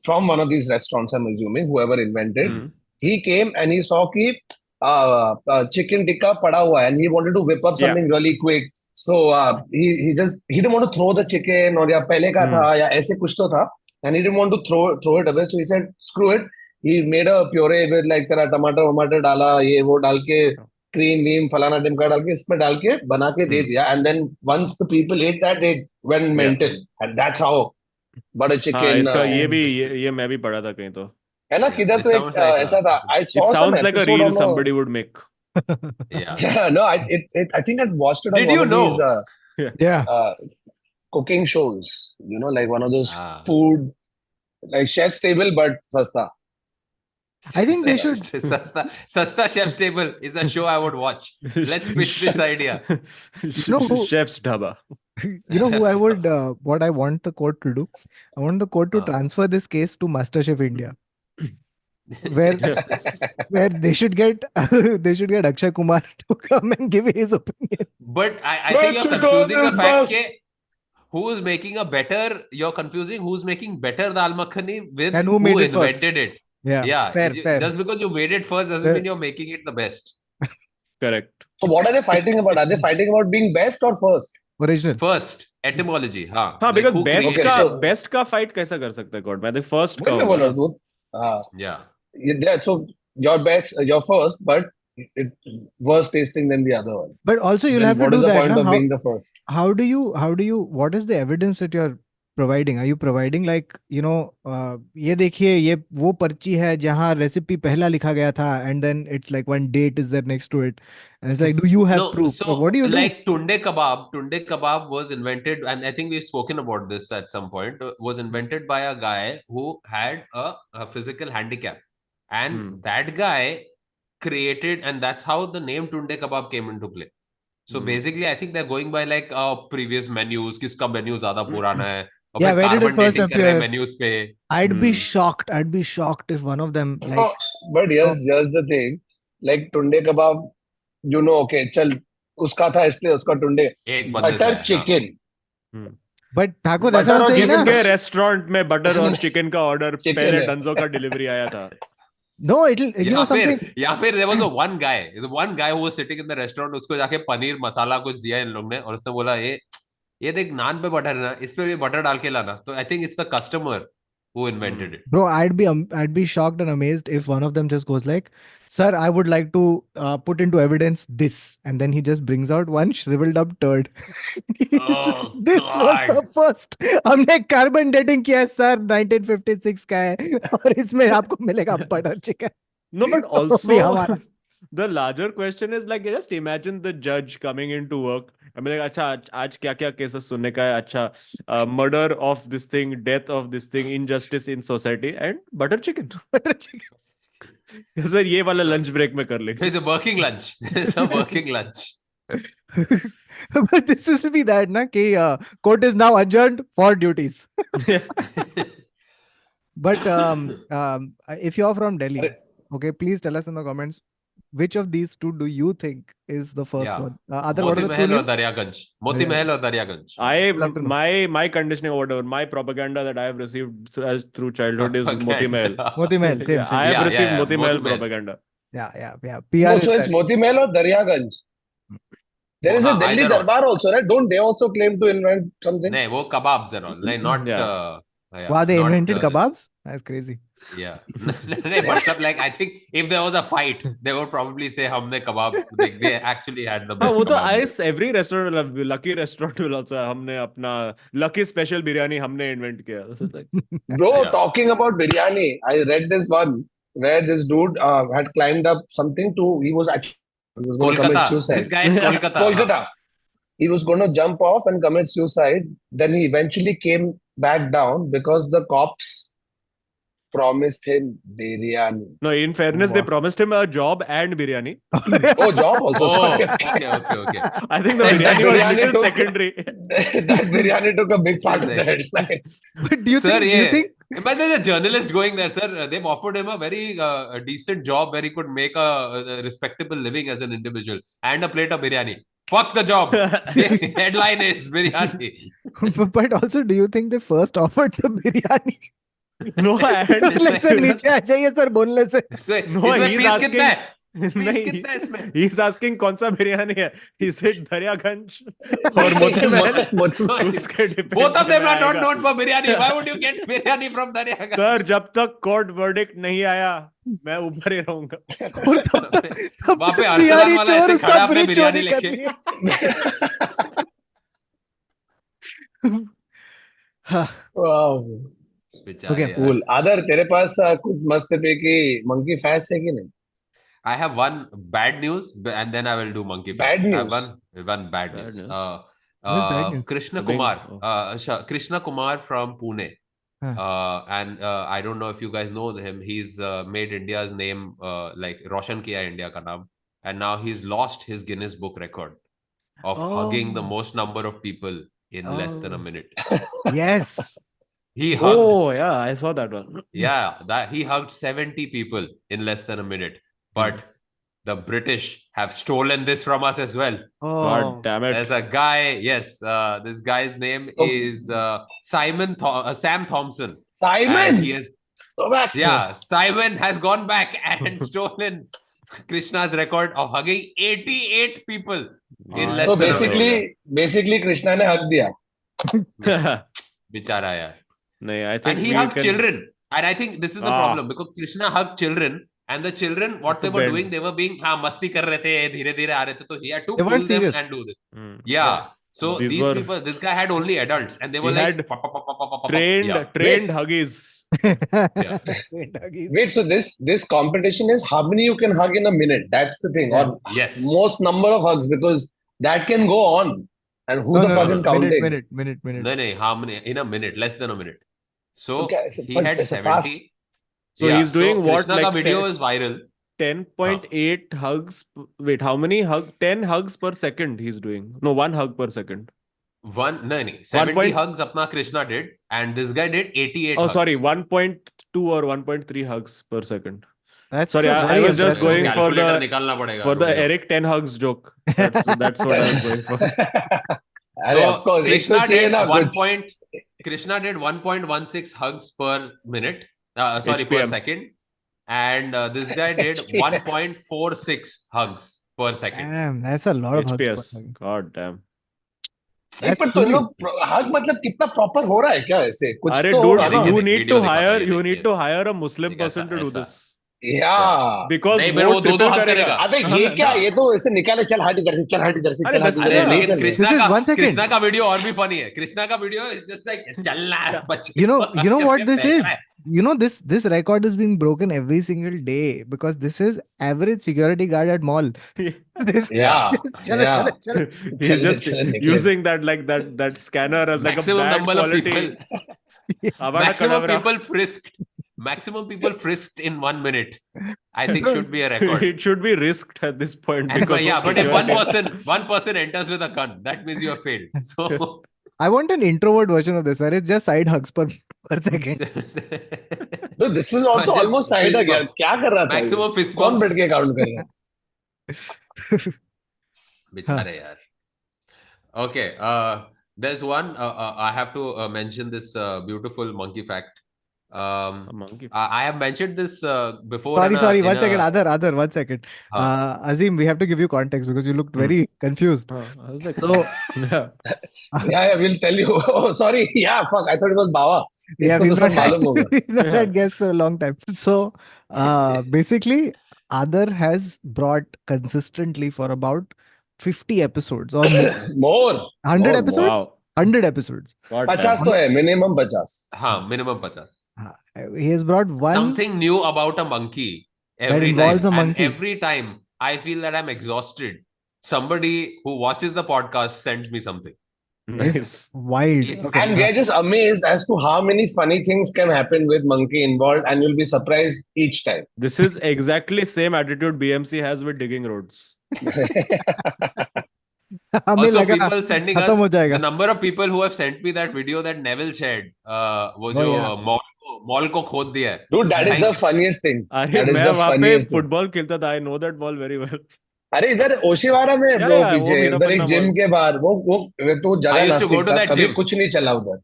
from one of these restaurants, I'm assuming, whoever invented, he came and he saw कि chicken tikka pada hua hai and he wanted to whip up something really quick. So he didn't want to throw the chicken or या पहले का था या ऐसे कुछ तो था and he didn't want to throw it away. So he said screw it. He made a puree with like तेरा टमाटर वमाटर डाला ये वो डाल के क्रीम वीम फलाना टिमका डाल के इसमें डाल के बना के दे दिया and then once the people ate that they went mental and that's how butter chicken हाँ ये मैं भी पढ़ा था कहीं तो है ना किधर तो एक ऐसा था I saw it some sounds like a episode reel on somebody would make Yeah. no I think I watched it on Did one you of know? these yeah cooking shows like one of those Ah. food like chef's table but sasta I think they should Sasta Chef's Table is a show I would watch. Let's pitch this idea. Chef's Dhaba. You know who I would what I want the court to do? I want the court to transfer this case to MasterChef India. Where they should get Akshay Kumar to come and give his opinion. But I think you're confusing the fact that who's making you're confusing who's making better dal makhani with And who made it invented it. Yeah, fair. Just because you made it first doesn't mean you're making it the best. Correct. So what are they fighting about? Are they fighting about being best or first? Original. First, etymology. हाँ, हाँ, because who best का fight कैसा कर सकता है God? मैं first का वही मैं होगा बोला Yeah. So your best, your first, but it worse tasting than the other one. But also you'll Then have to what do is the that. point Na? of being the first? How do you what is the evidence that you're providing? Are you providing like ये देखिए ये वो पर्ची है जहाँ recipe पहला लिखा गया था and then it's like one date is there next to it and it's like do you have proof? So what do you do? like tunde kebab was invented and I think we've spoken about this at some point, was invented by a guy who had a physical handicap and that guy created, and that's how the name tunde kebab came into play. So basically I think they're going by like previous menus, kiska menu zyada purana hai. Yeah, where did it first appear? Menus pe. I'd be shocked if one of them like but here's the thing, like tunde kebab, okay, chal uska tha isliye uska tunde butter chicken. But Thakur, that's what I'm saying. जिसके restaurant में butter और chicken का order पहले डंजो का delivery आया था. No, it'll something. या फिर there was one guy who was sitting in the restaurant, उसको जाके पनीर मसाला कुछ दिया इन लोग ने और उसने बोला ये देख नान पे बटर है ना इस पे भी बटर डाल के लाना. तो I think it's the customer who invented it. Bro, I'd be shocked and amazed if one of them just goes like, sir, I would like to put into evidence this, and then he just brings out one shriveled up turd. This was the first. हमने carbon dating किया है sir 1956 का है और इसमें आपको मिलेगा butter chicken. No, but also the larger question is like just imagine the judge coming into work. I mean, like, अच्छा आज क्या cases सुनने का है? अच्छा murder of this thing, death of this thing, injustice in society, and butter chicken. Sir ये वाला lunch break में कर लेंगे. It's a working lunch. It's a working lunch. But this will be that na कि court is now adjourned for duties. But if you're from Delhi, okay, please tell us in the comments which of these two do you think is the first one? Aadar, what are the two Mahal or names? Daryaganj. Moti Mahal or Daryaganj. My conditioning or whatever, my propaganda that I have received through childhood is Moti Mahal. Moti Mahal, same. I have received Moti Mahal propaganda. Yeah. PR so it's Moti Mahal or Daryaganj? There is a Delhi Darbar also, right? Don't they also claim to invent something? No, wo kebabs and all. Like not. Wow, they invented kebabs? That's crazy. Yeah. But like I think if there was a fight, they would probably say humne kebab. Like, they actually had the best. वो तो every restaurant, lucky restaurant will also हमने अपना lucky special biryani हमने invent किया. Bro, talking about biryani, I read this one where this dude had climbed up something he was going to commit suicide. This guy in Kolkata. He was going to jump off and commit suicide. Then he eventually came back down because the cops promised him biryani. No, in fairness, they Wow. promised him a job and biryani. Oh, job also. Oh, Sorry. okay. I think the And that biryani was biryani little took- secondary. That biryani took a big part of the headline. But do you Sir, think? Do you think? But there's a journalist going there, sir. They've offered him a very a decent job where he could make a respectable living as an individual and a plate of biryani. Fuck the job. The headline is biryani. But also, do you think they first offered the biryani? No, and Like, sir, नीचे आ जाइए sir, boneless है. इसमें No, इसमें he's piece asking- कितना है? Piece नहीं, कितना है इसमें? he's asking कौन सा बिरयानी है. He said दरियागंज और मोती महल. उसके depend Both of them में are not आएगा. known for biryani. Why would you get biryani from Daryaganj? Sir जब तक कोर्ट वर्डिक्ट नहीं आया मैं ऊपर ही रहूंगा. और तब वहाँ पे तक अरसलान बिहारी वाला चोर ऐसे उसका खड़ा अपने फ्रिज बिरयानी चोरी कर लेके. लिया. हाँ, Wow. बेचारे Okay, यार. Cool. Aadar, तेरे पास कुछ मस्त पे की monkey facts है कि नहीं? I have one bad news and then I will do monkey Bad fact. I have news? one bad Bad news. news. What is bad news? Krishna Again, Kumar. Krishna Kumar from Pune. Huh. And I don't know if you guys know him. He's made India's name like Roshan kiya India ka naam. And now he's lost his Guinness Book record of hugging the Oh. most number of people in less than a Oh. minute. Yes. He hugged, Oh yeah, I saw that one. yeah, that he hugged 70 people in less than a minute. But the British have stolen this from us as well. God Oh. damn it. There's a guy, yes, this guy's name Oh. is Sam Thompson. And Simon! he is, Go back. yeah, Simon has gone back and stolen Krishna's record of hugging 88 people in less So than a minute. basically Krishna ने hug दिया. Bichara yaar. नहीं, I And think he we hugged can... children. And I think this is the problem because Krishna hugged children. And the children, what they To were bend. doing, they were being, हाँ मस्ती कर रहे थे, धीरे धीरे आ रहे थे, तो he had to They pull weren't them serious. and do this. Mm. Yeah. So These these were- people, this guy had only adults, and they were He like had pop, pop, pop, pop, pop, pop, pop. Trained Yeah. huggies. Yeah. Wait, so this competition is how many you can hug in a minute? That's the thing. Or Yes. most number of hugs because that can go on. And who the fuck is counting? Minute. No, how many? In a minute, less than a minute. So Okay, he but had it's a 70. So he's doing what, Krishna like ka video 10 is viral. 10.8 hugs. Wait, how many 10 hugs per second he's doing? No, one hug per second. 70 point- hugs apna Krishna did, and this guy did 88 Oh, hugs. sorry, 1.2 or 1.3 hugs per second. That's Sorry, I very was just impressive. going for Calculator the निकालना पड़ेगा, for the रुक जाओ. Eric 10 hugs joke. That's what I was going for. अरे of course, एक Krishna तो चाहिए did ना one कुछ. point. Krishna did 1.16 hugs per minute. Sorry, per HPM. second. And this guy did HPM. 1.46 hugs per second. Damn, that's a lot of hugs per HPS. second. God damn. एक पर तो इन लोग hug मतलब कितना proper हो रहा है क्या ऐसे? कुछ Arey, तो dude, होगा ना? देखिए, you need video to दिखाता है, hire ये you देखिए. need to hire a Muslim देखिए, person to do ऐसा. this. Yeah. Because नहीं, मेरे वो वो दो triple hug करेगा. करेगा. अबे ये क्या? ये तो ऐसे निकाले चल हट इधर से चल हट इधर से अरे, चल हट this इधर is से अरे नहीं लेकिन चल रहे. कृष्णा This is का 1 second. कृष्णा का वीडियो और भी फनी है. कृष्णा का वीडियो is just like चलना है बच्चे You know को what this फेंक is? रहा है. You know this record is being broken every single day because this is average security guard at mall. This Yeah. chalo, Yeah. chalo, chalo. He's चल just चल निकले. using that scanner as like a Maximum bad number of quality. people. Avada Maximum Kedavra. people frisked. Maximum people frisked in 1 minute. I think should be a record. It should be risked at this point. And, because yeah, of but if security. one person enters with a gun, that means you have failed. So I want an introvert version of this where it's just side hugs per second. No, this is also Maximum almost side fist hug यार. bump. क्या कर रहा था? ये? Maximum fist कौन bumps. बैठ के count कर रहा है? बेचारे यार. Okay, there's one. I have to mention this beautiful monkey fact. A monkey. I have mentioned this before. Sorry, 1 second. Aadar, 1 second. Azeem, we have to give you context because you looked very confused. I was like, So, yeah. Yeah, we'll tell you. Oh, sorry. Yeah, fuck. I thought it was Bawa. yeah, इसको तो we've सब not had, मालूम होगा. we've not Yeah. had guests for a long time. So, basically, Aadar has brought consistently for about 50 episodes or more. More. 100 More, episodes? Wow. 100 episodes. God 50 damn. तो है. Minimum 50. हाँ, minimum 50. He has brought one. Something new about a monkey That every involves time. a And monkey. every time I feel that I'm exhausted, somebody who watches the podcast sends me something. Nice. Wild. It's- Okay. And we are just amazed as to how many funny things can happen with monkey involved, and you'll be surprised each time. This is exactly same attitude BMC has with digging roads. हमें Also, लगा people sending खत्म us हो the जाएगा. number of people who have sent me that video that Neville shared. वो Oh, जो yeah. mall को खोद दिया है. Dude, that is Thank the you. funniest thing. अरे That is मैं the वहां पे funniest thing. फुटबॉल खेलता था. I know that ball very well. अरे इधर ओशिवारा में Yeah, ब्रो yeah, वो पीछे मेरा उधर एक पन्ना जिम mall. के बाहर वो तो I जगह used to go नास्तिक to था that कभी gym. कुछ नहीं चला उधर.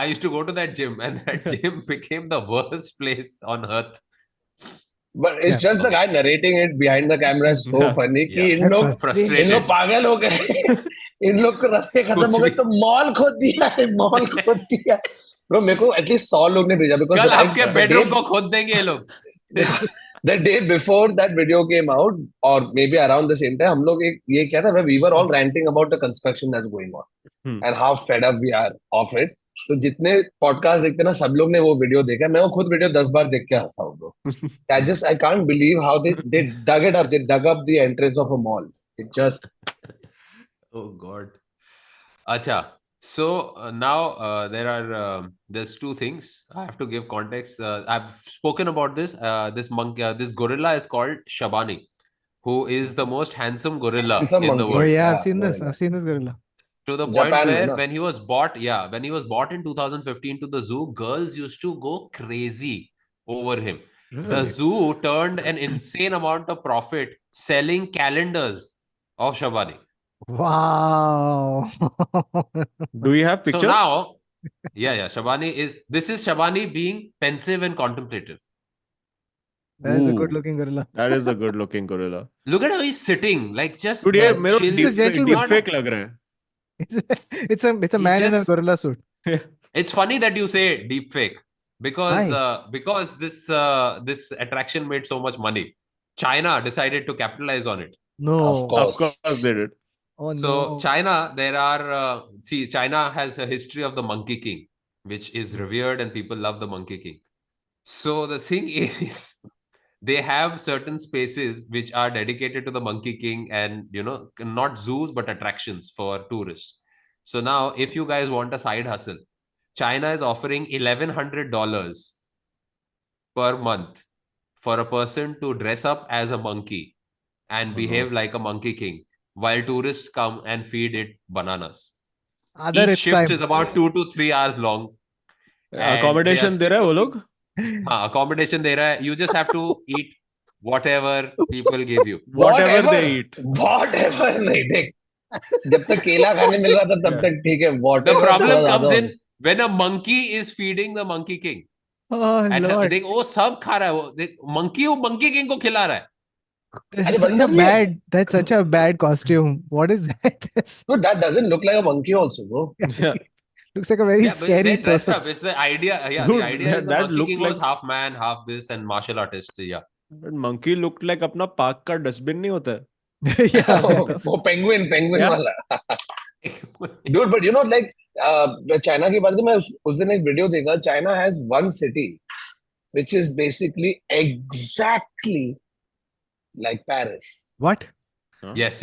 I used to go to that gym, and that gym became the worst place on earth. But it's Yeah. just the guy narrating it behind the camera is so Yeah. funny कि Yeah. इन लोग Frustrated. पागल हो गए. इन लोग को रास्ते खत्म कुछ हो गए भी. तो मॉल खोद दिया है मॉल खोद दिया. ब्रो मेरे को एटलीस्ट 100 लोग ने भेजा because कल the आपके day- बेडरूम को खोद देंगे ये लोग. the day before that video came out or maybe around the same time हम लोग एक ये क्या था we were all ranting about the construction that's going on and how fed up we are of it. तो जितने podcast देखते ना सब लोग ने वो वीडियो देखा. मैं वो खुद वीडियो 10 बार देख के हंसा हूँ bro. I can't believe how they dug it up. They dug up the entrance of a mall. It just Oh God. Acha. So now there's two things I have to give context. I've spoken about this. This monkey, this gorilla is called Shabani, who is the most handsome gorilla Handsome in the monkey. Oh world. yeah, Yeah, I've seen this. gorilla. I've seen this gorilla. To the point Japan में where ना. when he was bought, when he was bought in 2015 to the zoo, girls used to go crazy over him. The Really? zoo turned an insane amount of profit selling calendars of Shabani. Wow. Do you have pictures? So now, this is Shabani being pensive and contemplative. That is a Ooh. good looking gorilla. That is a good looking gorilla. Look at how he's sitting, like just Dude, ये the मेरे को chill. He's a gentleman. deep fake लग रहा है. It's a man in a just- gorilla suit. It's funny that you say deep fake because Why? this attraction made so much money. China decided to capitalize on it. No. Of Of course. course they did. Oh So no. China, China has a history of the Monkey King, which is revered and people love the Monkey King. So the thing is, they have certain spaces which are dedicated to the Monkey King and, not zoos, but attractions for tourists. So now if you guys want a side hustle, China is offering $1,100 per month for a person to dress up as a monkey and behave like a Monkey King while tourists come and feed it bananas. Aadar, Each it's shift time. is about 2 to 3 hours long. And Accommodation they दे रहा है वो लोग? हाँ, accommodation दे रहा है. You just have to eat whatever people give you. Whatever they eat. Whatever नहीं देख. जब तक केला खाने मिल रहा था तब तक ठीक है. The Whatever problem थोड़ा comes ज्यादा in when a monkey is feeding the Monkey King. Oh And Lord. देख वो सब खा रहा है. वो देख Monkey King को खिला रहा है. अरे बंदर नहीं है. That's such a bad costume. What is that? Dude, that doesn't look like a monkey also, bro. Yeah. Looks like a very Yeah, but scary they're dressed person. up. It's the idea. Yeah, Dude, the idea is the that Monkey looked King was like- half man, half this, and martial artist. Yeah. That monkey looked like अपना park का dustbin नहीं होता है? Yeah. वो penguin Yeah. वाला. Dude, but like China की बात की मैं उस दिन एक वीडियो देखा. China has one city which is basically exactly like Paris. What? Yes.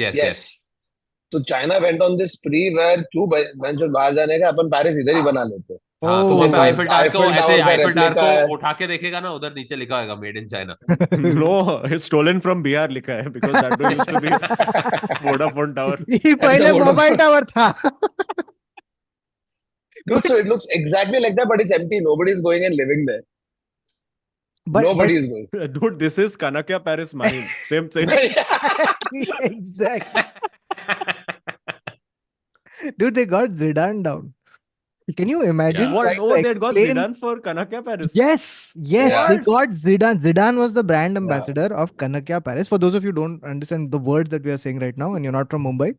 तो China went on this spree where क्यों बाहर जाने का अपन पेरिस इधर ही बना लेते. हाँ, तो Oh. वहाँ पे Because आईफिल टावर को Eiffel ऐसे Tower का आईफिल टावर replica है. को उठा के देखेगा ना, उधर नीचे लिखा होगा made in China. No, it's stolen from Bihar लिखा है because that one used to be Vodafone Tower. ये पहले Vodafone. मोबाइल टावर था. Dude, so it looks exactly like that, but it's empty. Nobody is going and living there. Nobody is going. Dude, this is Kanakya Paris Marine. Same thing. Exactly. Dude, they got Zidane down. Can you imagine? Yeah. What? trying Oh, to they got explain- Zidane for Kanakya Paris. Yes, Yeah. they got Zidane. Zidane was the brand Yeah. ambassador of Kanakya Paris. For those of you who don't understand the words that we are saying right now, and you're not from Mumbai,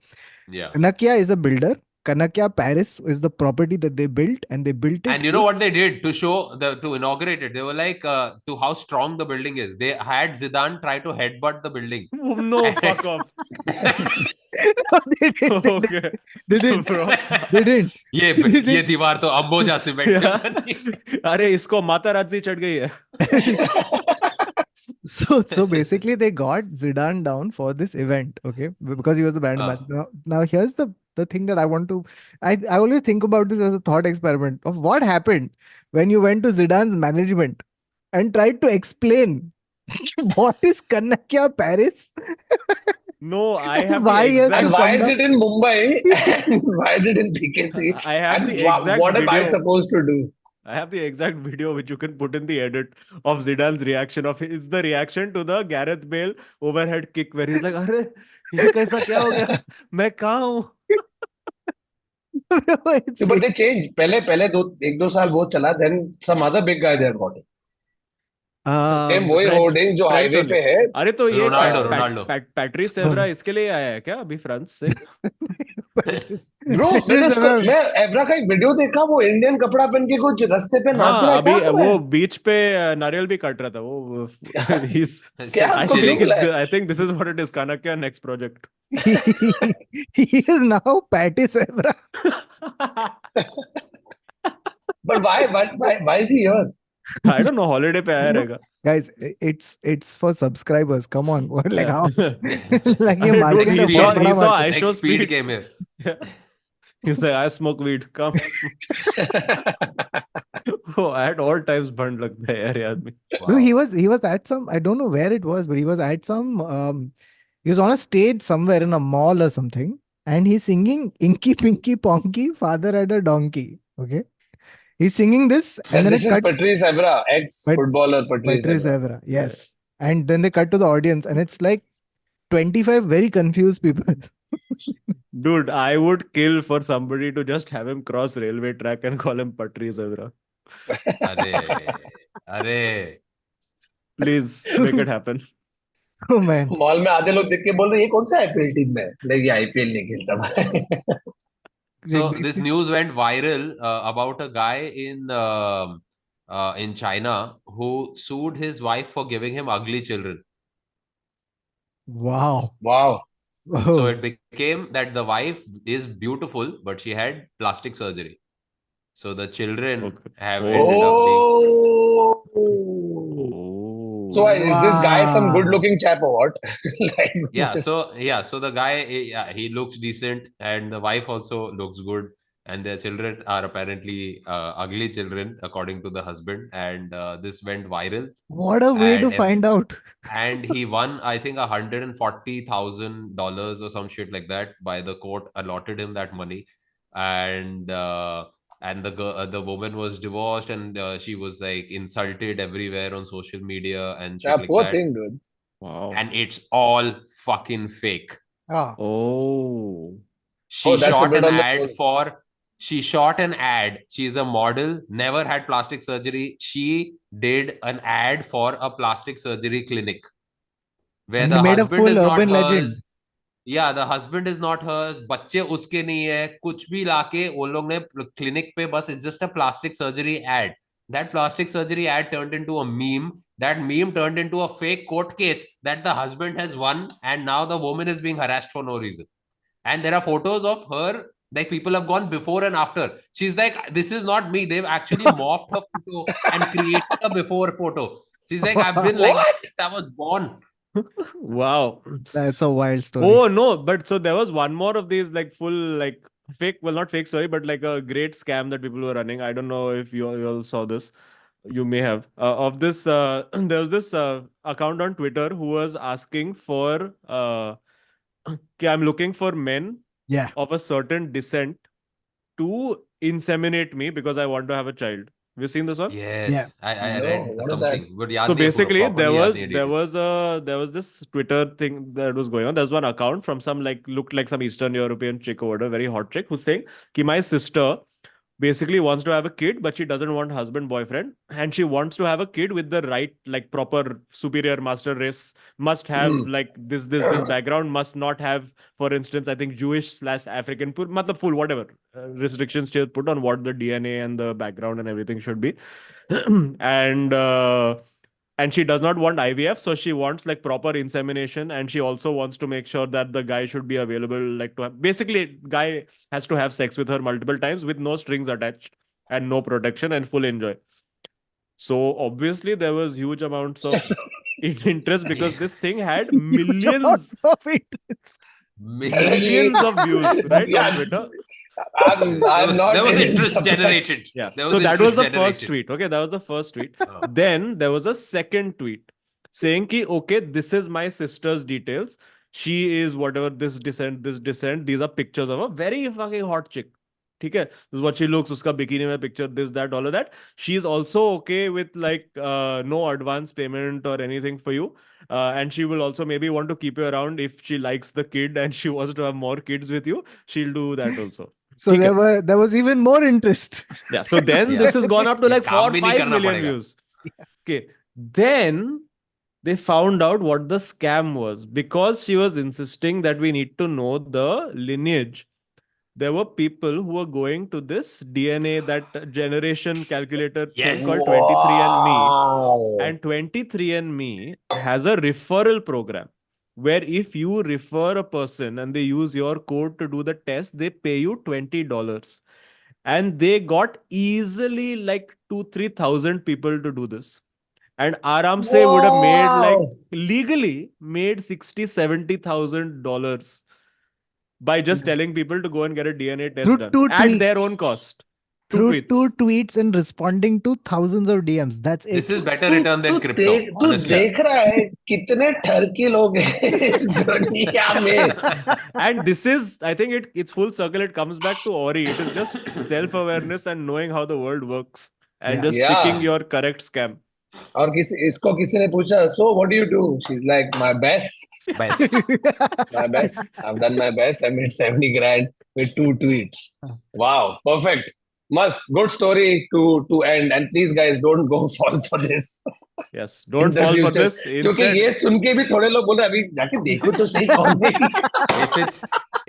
Yeah. Kanakya is a builder. Kanakya Paris is the property that they built, and they built it. And you know what they did to inaugurate it? They were like, to how strong the building is. They had Zidane try to headbutt the building. Oh, no, fuck off. they didn't. Okay. They didn't. Bro. They didn't. ये दीवार तो अंबोजा cement से बनी. अरे इसको माता राजी चढ़ गई है. So basically they got Zidane down for this event, okay, because he was the brand Ah. ambassador. Now here's the the thing that I want to. I always think about this as a thought experiment of what happened when you went to Zidane's management and tried to explain what is Kanakya Paris. No, I have Why the he has to And exact. why come is down? it in Mumbai? And why is it in PKC? I have And the exact what am I video. supposed to do? I have the exact video which you can put in the edit of Zidane's reaction of it's the reaction to the Gareth Bale overhead kick where he's like, "अरे ये कैसा क्या हो गया? मैं कहाँ हूँ?" Bro, it's, But they it's, changed. पहले एक दो साल वो चला. Then some other big guy there got it. Same वही French होर्डिंग जो French हाईवे only. पे है. अरे तो ये Ronaldo. पैट्रिस एवरा इसके लिए आया है क्या अभी फ्रांस से? Paris. ब्रो Paris ever- मैं एवरा का एक वीडियो देखा. वो इंडियन कपड़ा पहन के कुछ रास्ते पे नाच रहा हाँ है. अभी क्या कर रहा वो है? बीच पे नारियल भी काट रहा था वो. He's क्या I उसको क्यों think बुलाया? I think this is what it is. Kanakya next project. he is now Patis Evra. But why is he here? I don't know. Holiday पे आया रहेगा. Guys, it's for subscribers. Come on. What like how Yeah. like ये Dude, market he है, saw बहुत बड़ा market. I Next show speed speed. came here. Yeah. He's like, I smoke weed. Come. Oh, at all times बंद लगता है यार ये आदमी. No, Wow. he was at some, I don't know where it was, but he was at some he was on a stage somewhere in a mall or something, and he's singing Inky Pinky Ponky, Father had a Donkey. Okay. He's singing this, and And then this it is cuts Patrice Evra, ex-footballer Patrice Patrice Evra. Evra. Yes. And then they cut to the audience, and it's like 25 very confused people. Dude, I would kill for somebody to just have him cross railway track and call him Patrice Evra. अरे Please make it happen. Oh man. Mall में आधे लोग देख के बोल रहे हैं ये कौन सा आईपीएल टीम में है? नहीं, ये आईपीएल नहीं खेलता भाई. So this news went viral about a guy in China who sued his wife for giving him ugly children. Wow. Wow. So Oh. it became that the wife is beautiful, but she had plastic surgery. So the children Okay. have ended up being. Oh. So is this guy some Wow. good-looking chap or what? Like, Yeah, so the guy, he looks decent, and the wife also looks good, and their children are apparently ugly children, according to the husband, and this went viral. What a way to And find out. and he won, I think, $140,000 or some shit like that. By the court allotted him that money, and the woman was divorced, and she was like insulted everywhere on social media and shit yeah, like poor that. thing, dude. Wow. And it's all fucking fake. Ah. Oh. She That's a shot bit an on the ad nose. she shot an ad. She's a model, never had plastic surgery. She did an ad for a plastic surgery clinic where And the he made a husband full is not urban hers. legend. Yeah, the husband is not hers. बच्चे उसके नहीं है. कुछ भी लाके वो लोग ने clinic पे बस it's just a plastic surgery ad. That plastic surgery ad turned into a meme. That meme turned into a fake court case that the husband has won, and now the woman is being harassed for no reason. And there are photos of her, like people have gone before and after. She's like, this is not me. They've actually morphed her photo and created a before photo. She's like, I've been like this since I was born. Wow. That's a wild story. Oh no, but so there was one more of these like full like fake, well not fake, sorry, but like a great scam that people were running. I don't know if you all saw this. You may have. Of this, there was this account on Twitter who was asking for, okay, I'm looking for men Yeah. of a certain descent to inseminate me because I want to have a child. Have you seen this one? Yes, Yeah. I No, read what is something. But yaad So nahi hai pura, basically, properly there yaad was nahi hai there details. was this Twitter thing that was going on. There was one account from some like looked like some Eastern European chick or whatever, very hot chick, who's saying, "Ki my sister basically wants to have a kid, but she doesn't want husband boyfriend, and she wants to have a kid with the right like proper superior master race. Must have like this background. Must not have, for instance, I think Jewish/African, matlab full whatever restrictions she has put on what the DNA and the background and everything should be." And she does not want IVF, so she wants like proper insemination, and she also wants to make sure that the guy should be available, like to have, basically guy has to have sex with her multiple times with no strings attached and no protection and full enjoy. So obviously there was huge amounts of interest because this thing had millions. Of interest. Millions of views, right, Yeah, on Twitter. I'm not there was even interest surprised. generated. Yeah. There So that was interest the first generated. tweet. Okay, that was the first tweet. Oh. Then there was a second tweet saying ki, okay, this is my sister's details. She is whatever, this descent. These are pictures of a very fucking hot chick. Okay, this is what she looks. Uska bikini mein picture, this, that, all of that. She is also okay with like no advance payment or anything for you. And she will also maybe want to keep you around if she likes the kid and she wants to have more kids with you. She'll do that also. So ठीक है. there was even more interest. Yeah. So then Yeah. this has gone up to like काम 4 भी नहीं 5 करना million पड़ेगा. views. Okay. Then they found out what the scam was because she was insisting that we need to know the lineage. There were people who were going to this DNA, that generation calculator Yes. thing called 23andMe. Wow. And 23andMe has a referral program where if you refer a person and they use your code to do the test, they pay you $20. And they got easily like 2-3,000 people to do this. And Aram se would have made like Wow. legally made $60,000-$70,000 by just telling people to go and get a DNA test Through done two at their tweets. own cost. Through two tweets and responding to thousands of DMs. That's it. This is better return than crypto. तू Honestly. देख रहा है कितने ठरकी लोग हैं इस दुनिया में. And this is, I think it's full circle. It comes back to Orry. It is just self-awareness and knowing how the world works and just Yeah. picking your correct scam. और इसको किसी ने पूछा, so what do you do? She's like, my best. My best. I've done my best. I made 70 grand with 2 tweets. Wow, perfect. Must good story to end. And please, guys, don't go fall for this. Yes, don't fall for this. क्योंकि Instead, ये सुन के भी थोड़े लोग बोल रहे हैं, अभी जाके देखो तो सही कौन है.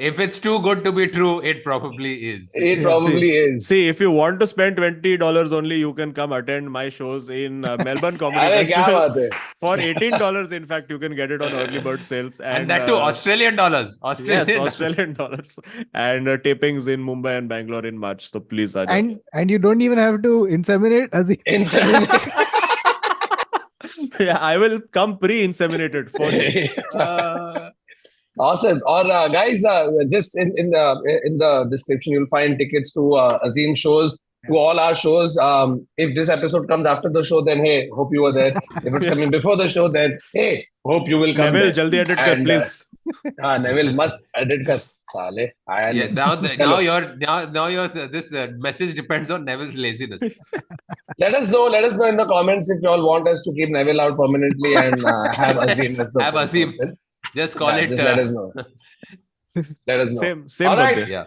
If it's too good to be true, it probably is. It probably is. See, if you want to spend $20 only, you can come attend my shows in Melbourne Comedy अरे क्या Festival. बात है. For $18, in fact, you can get it on early bird sales. And that too, Australian dollars. Yes, Australian dollars. And tapings in Mumbai and Bangalore in March. So please, and you don't even have to inseminate. Inseminate. Yeah, I will come pre-inseminated for you. Awesome. Or guys, just in the description, you'll find tickets to Azeem shows, to all our shows. If this episode comes after the show, then hey, hope you were there. If it's coming before the show, then hey, hope you will come. Neville, there. jaldi edit kar, please. Neville must edit kar. Saale, Yeah, now your this message depends on Neville's laziness. Let us know in the comments if you all want us to keep Neville out permanently and have Azeem as the Have Azeem. person. Just call it. Just let us know. Let us know. Same All right. birthday. Yeah.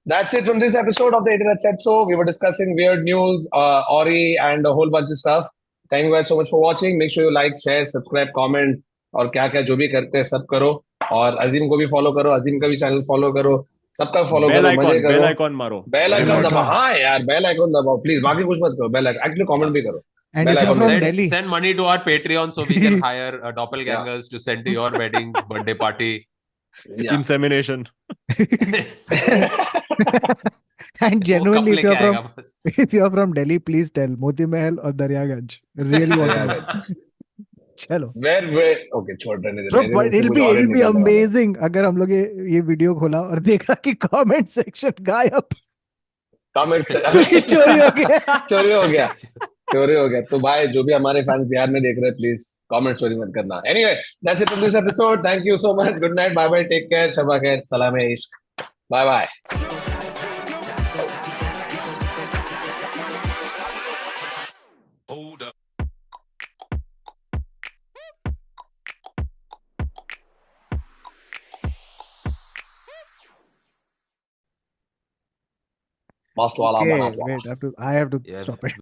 That's it from this episode of the Internet Said So. We were discussing weird news, Orry, and a whole bunch of stuff. Thank you guys so much for watching. Make sure you like, share, subscribe, comment, और क्या क्या जो भी करते हैं सब करो. और अजीम को भी फॉलो करो, अजीम का भी चैनल फॉलो करो, सबका फॉलो करो, मजे करो. बेल आइकॉन मारो. बेल आइकॉन दबाओ. हाँ यार, बेल आइकॉन दबाओ प्लीज. बाकी कुछ मत करो. बेल आइकॉन एक्चुअली कमेंट भी करो. And if you're from Delhi, Send money to our Patreon so we can hire doppelgangers to send to your weddings, birthday party. Yeah. Insemination. and genuinely, वो कब लेके आएगा बस? if you're from Delhi, please tell Moti Mahal or Daryaganj. Really want to know. चलो. Where? Okay, छोड़ रहने दे. Bro, मेरे but मुंह से it'll कुछ और ही be निकल रहा है. amazing अगर हम लोग ये वीडियो खोला और देखा कि comment section गायब. Comment चोरी हो गया. चोरी हो गया. तो भाई जो भी हमारे फैंस बिहार में देख रहे हैं, प्लीज कमेंट चोरी मत करना. Anyway, that's it from this episode. Thank you so much. Good night. Bye bye. Take care. Shaba khair. Salam hai ishq. Bye bye. Hold up. Mast wala Okay, bana. wait, I have to Yeah. stop it.